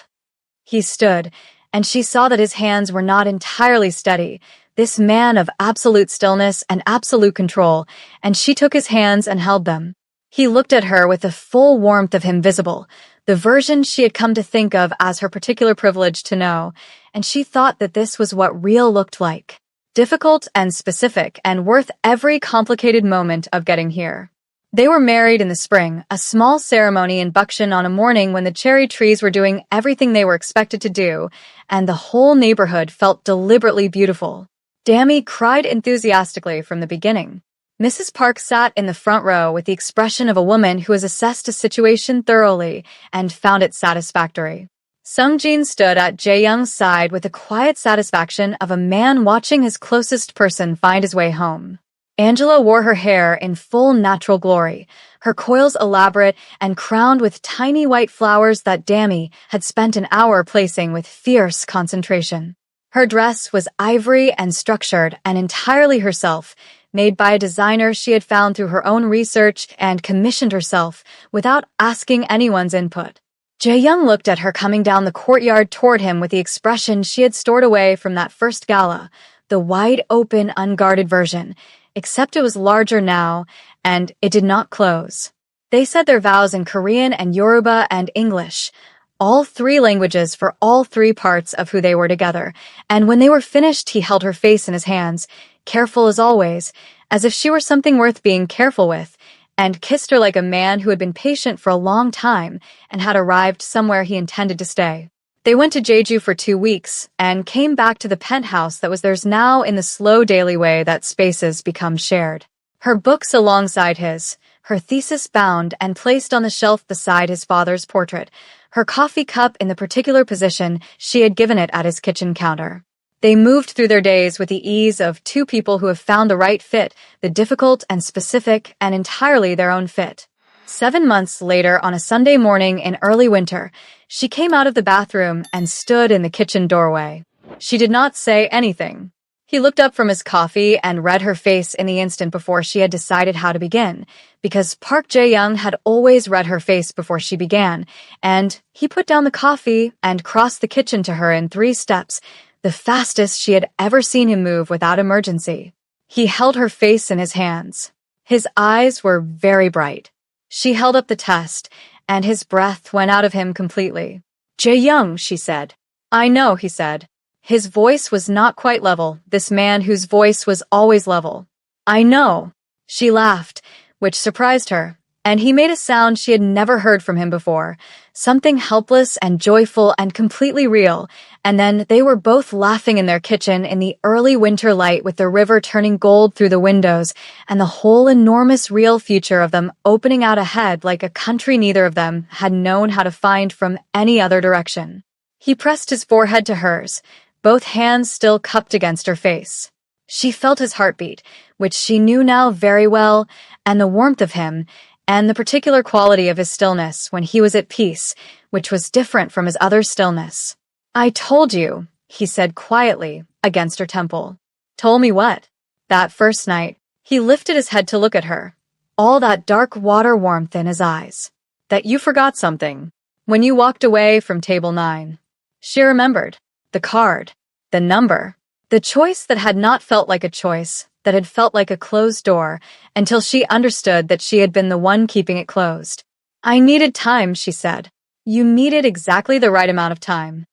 He stood, and she saw that his hands were not entirely steady, this man of absolute stillness and absolute control, and she took his hands and held them. He looked at her with the full warmth of him visible, the version she had come to think of as her particular privilege to know, and she thought that this was what real looked like. Difficult and specific and worth every complicated moment of getting here. They were married in the spring, a small ceremony in Buckshin on a morning when the cherry trees were doing everything they were expected to do, and the whole neighborhood felt deliberately beautiful. Dammy cried enthusiastically from the beginning. Mrs. Park sat in the front row with the expression of a woman who has assessed a situation thoroughly and found it satisfactory. Sung-jin stood at Jae-young's side with the quiet satisfaction of a man watching his closest person find his way home. Angela wore her hair in full natural glory, her coils elaborate and crowned with tiny white flowers that Dammy had spent an hour placing with fierce concentration. Her dress was ivory and structured and entirely herself, made by a designer she had found through her own research and commissioned herself without asking anyone's input. Jae-young looked at her coming down the courtyard toward him with the expression she had stored away from that first gala, the wide-open, unguarded version, except it was larger now, and it did not close. They said their vows in Korean and Yoruba and English, all three languages for all three parts of who they were together, and when they were finished he held her face in his hands, careful as always, as if she were something worth being careful with, and kissed her like a man who had been patient for a long time and had arrived somewhere he intended to stay. They went to Jeju for 2 weeks and came back to the penthouse that was theirs now in the slow daily way that spaces become shared. Her books alongside his, her thesis bound and placed on the shelf beside his father's portrait, her coffee cup in the particular position she had given it at his kitchen counter. They moved through their days with the ease of two people who have found the right fit, the difficult and specific and entirely their own fit. 7 months later, on a Sunday morning in early winter, she came out of the bathroom and stood in the kitchen doorway. She did not say anything. He looked up from his coffee and read her face in the instant before she had decided how to begin, because Park Jae-young had always read her face before she began, and he put down the coffee and crossed the kitchen to her in 3 steps, the fastest she had ever seen him move without emergency. He held her face in his hands. His eyes were very bright. She held up the test, and his breath went out of him completely. "Jae-young," she said. "I know," he said. His voice was not quite level, this man whose voice was always level. "I know." She laughed, which surprised her, and he made a sound she had never heard from him before, something helpless and joyful and completely real, and then they were both laughing in their kitchen in the early winter light with the river turning gold through the windows and the whole enormous real future of them opening out ahead like a country neither of them had known how to find from any other direction. He pressed his forehead to hers, both hands still cupped against her face. She felt his heartbeat, which she knew now very well, and the warmth of him, and the particular quality of his stillness when he was at peace, which was different from his other stillness. "I told you," he said quietly, against her temple. "Told me what?" That first night, he lifted his head to look at her, all that dark water warmth in his eyes. "That you forgot something. When you walked away from table 9. She remembered. The card. The number. The choice that had not felt like a choice, that had felt like a closed door, until she understood that she had been the one keeping it closed. "I needed time," she said. "You needed exactly the right amount of time."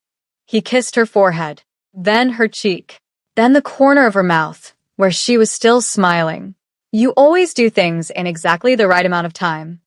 He kissed her forehead, then her cheek, then the corner of her mouth, where she was still smiling. "You always do things in exactly the right amount of time."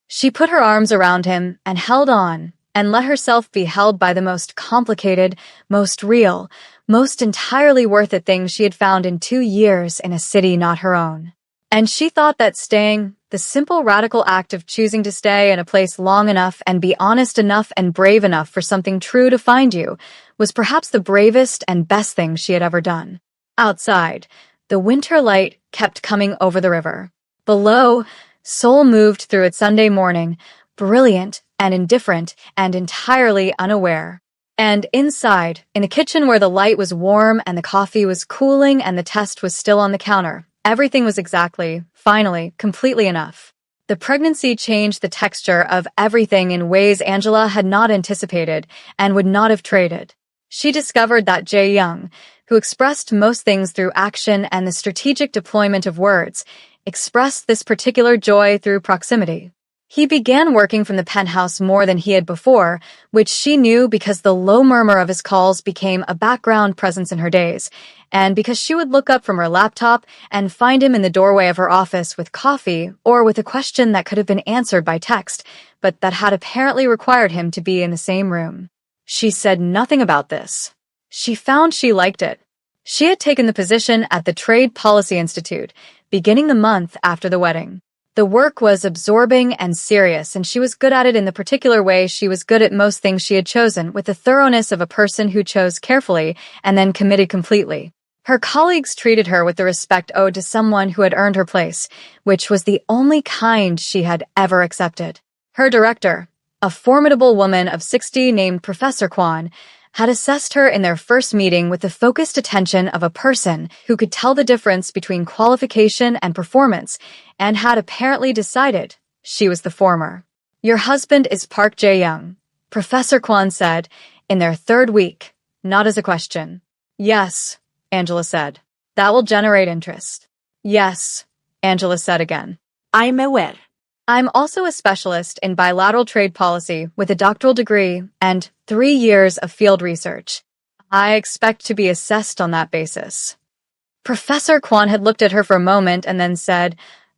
She put her arms around him and held on, and let herself be held by the most complicated, most real, most entirely worth it thing she had found in 2 years in a city not her own. And she thought that staying, the simple radical act of choosing to stay in a place long enough and be honest enough and brave enough for something true to find you, was perhaps the bravest and best thing she had ever done. Outside, the winter light kept coming over the river. Below, Seoul moved through its Sunday morning, brilliant and indifferent and entirely unaware. And inside, in the kitchen where the light was warm and the coffee was cooling and the test was still on the counter, everything was exactly, finally, completely enough. The pregnancy changed the texture of everything in ways Angela had not anticipated and would not have traded. She discovered that Jae-young, who expressed most things through action and the strategic deployment of words, expressed this particular joy through proximity. He began working from the penthouse more than he had before, which she knew because the low murmur of his calls became a background presence in her days, and because she would look up from her laptop and find him in the doorway of her office with coffee or with a question that could have been answered by text, but that had apparently required him to be in the same room. She said nothing about this. She found she liked it. She had taken the position at the Trade Policy Institute, beginning the month after the wedding. The work was absorbing and serious, and she was good at it in the particular way she was good at most things she had chosen, with the thoroughness of a person who chose carefully and then committed completely. Her colleagues treated her with the respect owed to someone who had earned her place, which was the only kind she had ever accepted. Her director, a formidable woman of 60 named Professor Kwan, had assessed her in their first meeting with the focused attention of a person who could tell the difference between qualification and performance, and had apparently decided she was the former. "Your husband is Park Jae-young," Professor Kwan said, in their 3rd week, not as a question. "Yes," Angela said. "That will generate interest." "Yes," Angela said again. I'm aware. "I'm also a specialist in bilateral trade policy with a doctoral degree and 3 years of field research. I expect to be assessed on that basis." Professor Kwan had looked at her for a moment and then said,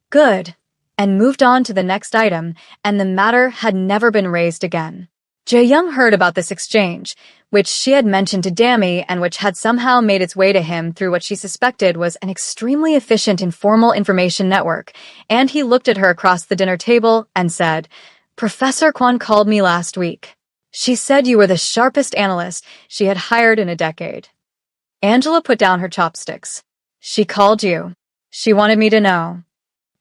"Good," and moved on to the next item, and the matter had never been raised again. Jae-young heard about this exchange, which she had mentioned to Dammy and which had somehow made its way to him through what she suspected was an extremely efficient informal information network, and he looked at her across the dinner table and said, "Professor Kwan called me last week. She said you were the sharpest analyst she had hired in a decade." Angela put down her chopsticks. "She called you. She wanted me to know."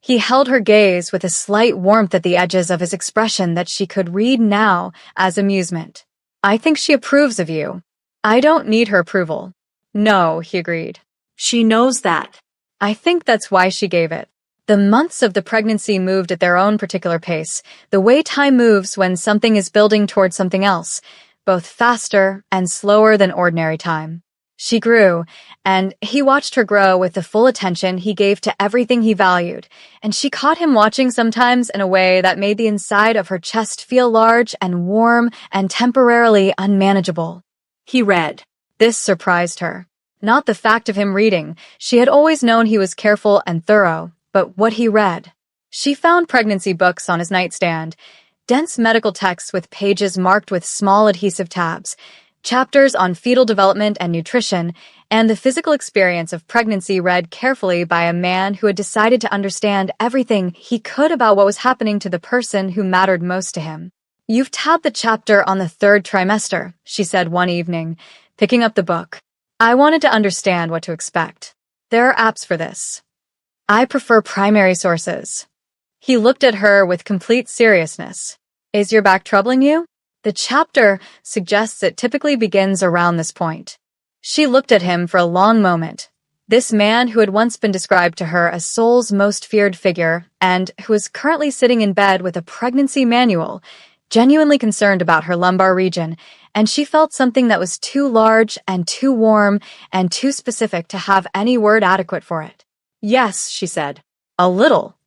He held her gaze with a slight warmth at the edges of his expression that she could read now as amusement. "I think she approves of you." "I don't need her approval." "No," he agreed. She knows that. "I think that's why she gave it." The months of the pregnancy moved at their own particular pace, the way time moves when something is building towards something else, both faster and slower than ordinary time. She grew, and he watched her grow with the full attention he gave to everything he valued, and she caught him watching sometimes in a way that made the inside of her chest feel large and warm and temporarily unmanageable. He read. This surprised her. Not the fact of him reading. She had always known he was careful and thorough, but what he read. She found pregnancy books on his nightstand, dense medical texts with pages marked with small adhesive tabs, chapters on fetal development and nutrition, and the physical experience of pregnancy read carefully by a man who had decided to understand everything he could about what was happening to the person who mattered most to him. "You've tabbed the chapter on the 3rd trimester," she said one evening, picking up the book. I wanted to understand what to expect. There are apps for this. I prefer primary sources. He looked at her with complete seriousness. Is your back troubling you? The chapter suggests it typically begins around this point. She looked at him for a long moment. This man who had once been described to her as Seoul's most feared figure and who was currently sitting in bed with a pregnancy manual, genuinely concerned about her lumbar region, and she felt something that was too large and too warm and too specific to have any word adequate for it. Yes, she said. A little.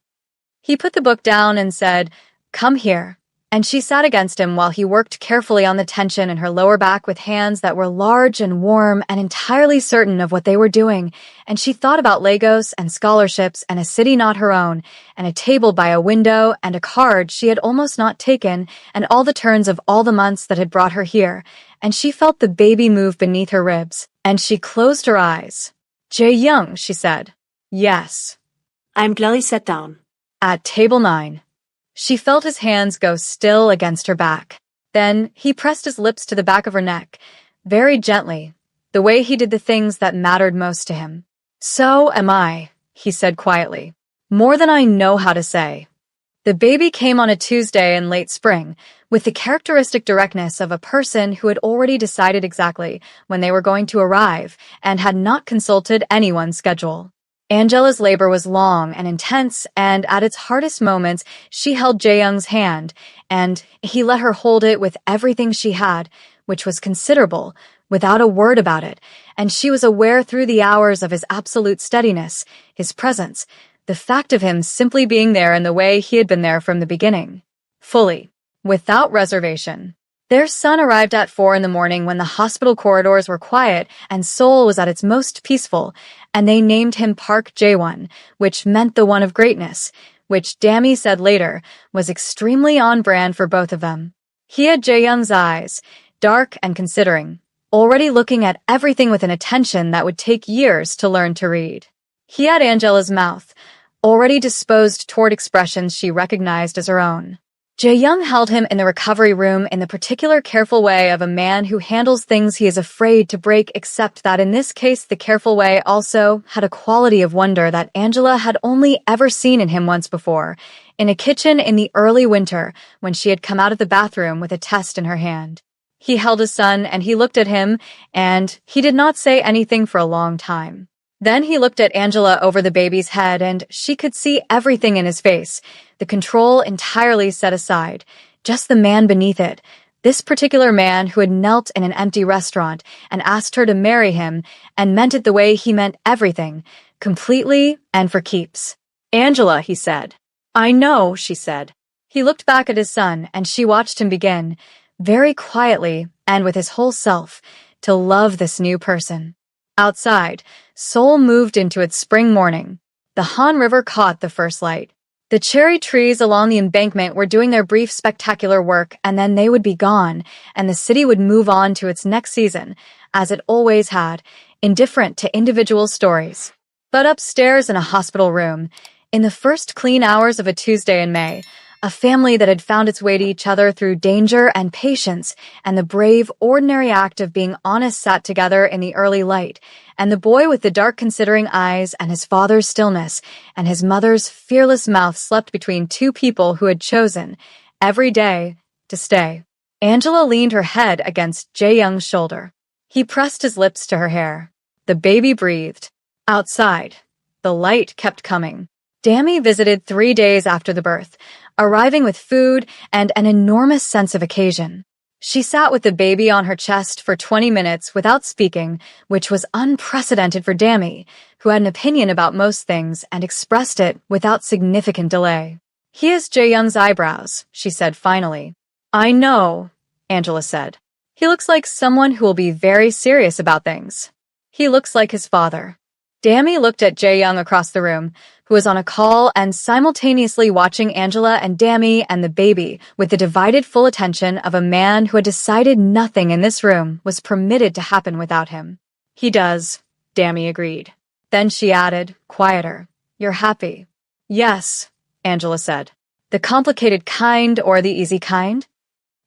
He put the book down and said, "Come here." And she sat against him while he worked carefully on the tension in her lower back with hands that were large and warm and entirely certain of what they were doing. And she thought about Lagos and scholarships and a city not her own, and a table by a window and a card she had almost not taken, and all the turns of all the months that had brought her here. And she felt the baby move beneath her ribs, and she closed her eyes. "Jae-young," she said. "Yes." I'm gladly sat down. At table 9. She felt his hands go still against her back. Then he pressed his lips to the back of her neck, very gently, the way he did the things that mattered most to him. "So am I," he said quietly. "More than I know how to say." The baby came on a Tuesday in late spring, with the characteristic directness of a person who had already decided exactly when they were going to arrive and had not consulted anyone's schedule. Angela's labor was long and intense, and at its hardest moments, she held Jae-young's hand, and he let her hold it with everything she had, which was considerable, without a word about it, and she was aware through the hours of his absolute steadiness, his presence, the fact of him simply being there in the way he had been there from the beginning. Fully. Without reservation. Their son arrived at 4 in the morning when the hospital corridors were quiet and Seoul was at its most peaceful, and they named him Park Jae-won, which meant the one of greatness, which Dami said later was extremely on brand for both of them. He had Jae-young's eyes, dark and considering, already looking at everything with an attention that would take years to learn to read. He had Angela's mouth, already disposed toward expressions she recognized as her own. Jae-young held him in the recovery room in the particular careful way of a man who handles things he is afraid to break, except that in this case the careful way also had a quality of wonder that Angela had only ever seen in him once before, in a kitchen in the early winter when she had come out of the bathroom with a test in her hand. He held his son and he looked at him, and he did not say anything for a long time. Then he looked at Angela over the baby's head, and she could see everything in his face, the control entirely set aside, just the man beneath it, this particular man who had knelt in an empty restaurant and asked her to marry him and meant it the way he meant everything, completely and for keeps. "Angela," he said. "I know," she said. He looked back at his son, and she watched him begin, very quietly and with his whole self, to love this new person. Outside, Seoul moved into its spring morning. The Han River caught the first light. The cherry trees along the embankment were doing their brief spectacular work, and then they would be gone, and the city would move on to its next season, as it always had, indifferent to individual stories. But upstairs in a hospital room, in the first clean hours of a Tuesday in May, a family that had found its way to each other through danger and patience and the brave, ordinary act of being honest sat together in the early light, and the boy with the dark considering eyes and his father's stillness and his mother's fearless mouth slept between two people who had chosen, every day, to stay. Angela leaned her head against Jae-young's shoulder. He pressed his lips to her hair. The baby breathed. Outside, the light kept coming. Dami visited 3 days after the birth, arriving with food and an enormous sense of occasion. She sat with the baby on her chest for 20 minutes without speaking, which was unprecedented for Dami, who had an opinion about most things and expressed it without significant delay. "He has Jae-young's eyebrows," she said finally. "I know," Angela said. "He looks like someone who will be very serious about things. He looks like his father." Dami looked at Jae-young across the room, who was on a call and simultaneously watching Angela and Dami and the baby with the divided full attention of a man who had decided nothing in this room was permitted to happen without him. "He does," Dami agreed. Then she added, quieter, "You're happy." "Yes," Angela said. "The complicated kind or the easy kind?"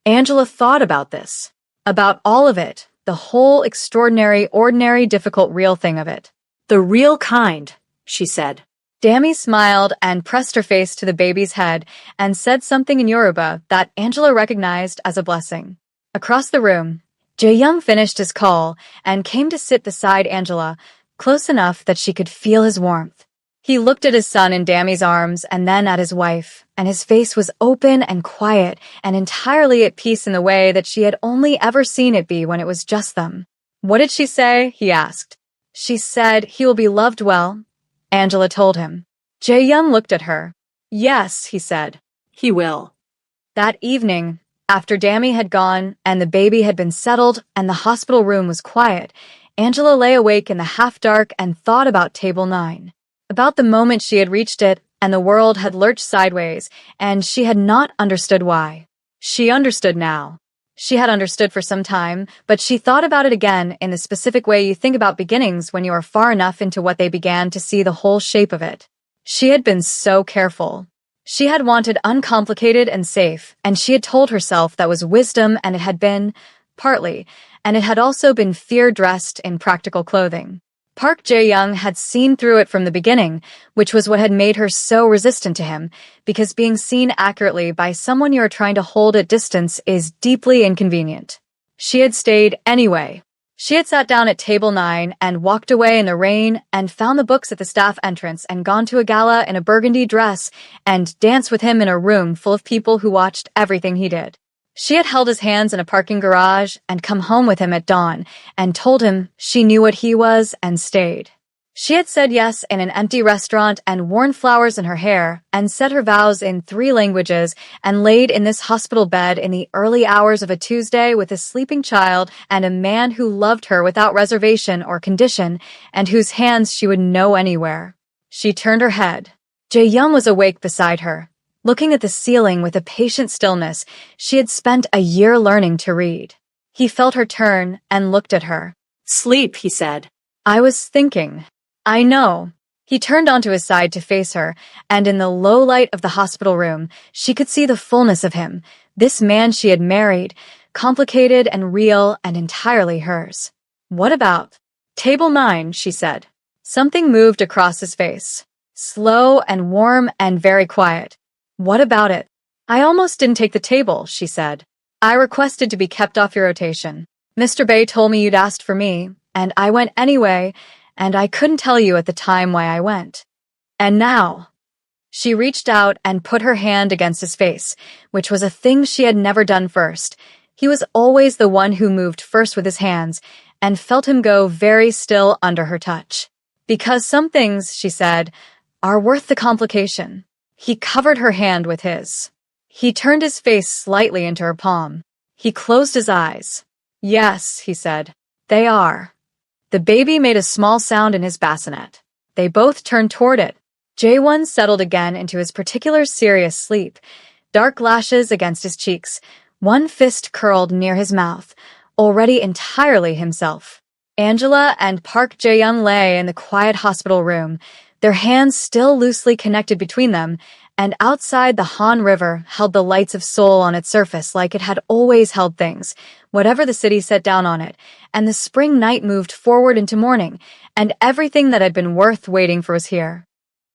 Angela thought about this. About all of it, the whole extraordinary, ordinary, difficult, real thing of it. The real kind, she said. Dami smiled and pressed her face to the baby's head and said something in Yoruba that Angela recognized as a blessing. Across the room, Jae-young finished his call and came to sit beside Angela, close enough that she could feel his warmth. He looked at his son in Dami's arms and then at his wife, and his face was open and quiet and entirely at peace in the way that she had only ever seen it be when it was just them. "What did she say?" he asked. "She said he will be loved well," Angela told him. Jae-young looked at her. "Yes," he said. He will. That evening, after Dami had gone and the baby had been settled and the hospital room was quiet, Angela lay awake in the half-dark and thought about Table 9. About the moment she had reached it and the world had lurched sideways, and she had not understood why. She understood now. She had understood for some time, but she thought about it again in the specific way you think about beginnings when you are far enough into what they began to see the whole shape of it. She had been so careful. She had wanted uncomplicated and safe, and she had told herself that was wisdom, and it had been, partly, and it had also been fear dressed in practical clothing. Park Jae-young had seen through it from the beginning, which was what had made her so resistant to him, because being seen accurately by someone you are trying to hold at distance is deeply inconvenient. She had stayed anyway. She had sat down at Table 9 and walked away in the rain and found the books at the staff entrance and gone to a gala in a burgundy dress and danced with him in a room full of people who watched everything he did. She had held his hands in a parking garage and come home with him at dawn and told him she knew what he was and stayed. She had said yes in an empty restaurant and worn flowers in her hair and said her vows in 3 languages and laid in this hospital bed in the early hours of a Tuesday with a sleeping child and a man who loved her without reservation or condition and whose hands she would know anywhere. She turned her head. Jae-young was awake beside her, looking at the ceiling with a patient stillness she had spent a year learning to read. He felt her turn and looked at her. Sleep, he said. "I was thinking." "I know." He turned onto his side to face her, and in the low light of the hospital room, she could see the fullness of him, this man she had married, complicated and real and entirely hers. "What about Table 9, she said. Something moved across his face. Slow and warm and very quiet. "What about it?" "I almost didn't take the table," she said. "I requested to be kept off your rotation. Mr. Bay told me you'd asked for me, and I went anyway, and I couldn't tell you at the time why I went. And now." She reached out and put her hand against his face, which was a thing she had never done first. He was always the one who moved first with his hands, and felt him go very still under her touch. "Because some things," she said, "are worth the complication." He covered her hand with his. He turned his face slightly into her palm. He closed his eyes. "Yes," he said, "they are." The baby made a small sound in his bassinet. They both turned toward it. Jae-won settled again into his particular serious sleep, dark lashes against his cheeks, one fist curled near his mouth, already entirely himself. Angela and Park Jae-young lay in the quiet hospital room, their hands still loosely connected between them, and outside the Han River held the lights of Seoul on its surface like it had always held things, whatever the city set down on it, and the spring night moved forward into morning, and everything that had been worth waiting for was here.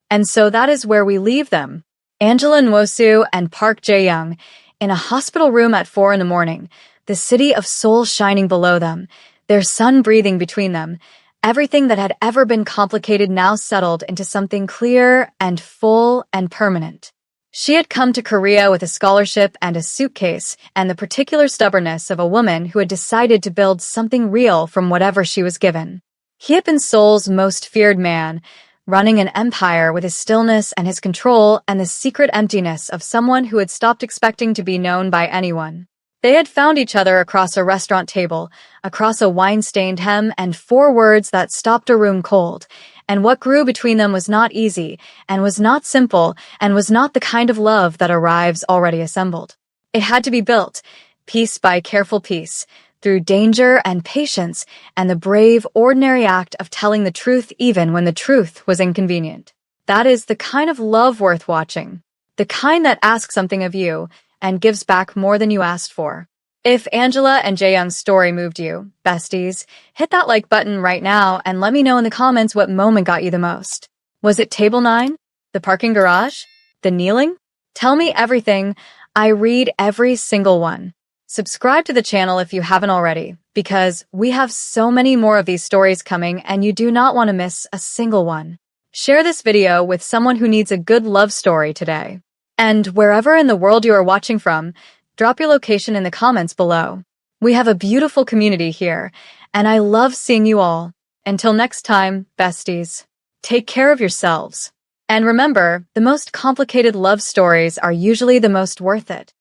And so that is where we leave them. Angela Nwosu and Park Jae-young, in a hospital room at 4 a.m, the city of Seoul shining below them, their sun breathing between them, everything that had ever been complicated now settled into something clear and full and permanent. She had come to Korea with a scholarship and a suitcase and the particular stubbornness of a woman who had decided to build something real from whatever she was given. He had been Seoul's most feared man, running an empire with his stillness and his control and the secret emptiness of someone who had stopped expecting to be known by anyone. They had found each other across a restaurant table, across a wine-stained hem, and 4 words that stopped a room cold. And what grew between them was not easy, and was not simple, and was not the kind of love that arrives already assembled. It had to be built, piece by careful piece, through danger and patience, and the brave, ordinary act of telling the truth even when the truth was inconvenient. That is the kind of love worth watching. The kind that asks something of you, and gives back more than you asked for. If Angela and Jaeyoung's story moved you, besties, hit that like button right now and let me know in the comments what moment got you the most. Was it table 9? The parking garage? The kneeling? Tell me everything. I read every single one. Subscribe to the channel if you haven't already, because we have so many more of these stories coming and you do not want to miss a single one. Share this video with someone who needs a good love story today. And wherever in the world you are watching from, drop your location in the comments below. We have a beautiful community here, and I love seeing you all. Until next time, besties, take care of yourselves. And remember, the most complicated love stories are usually the most worth it.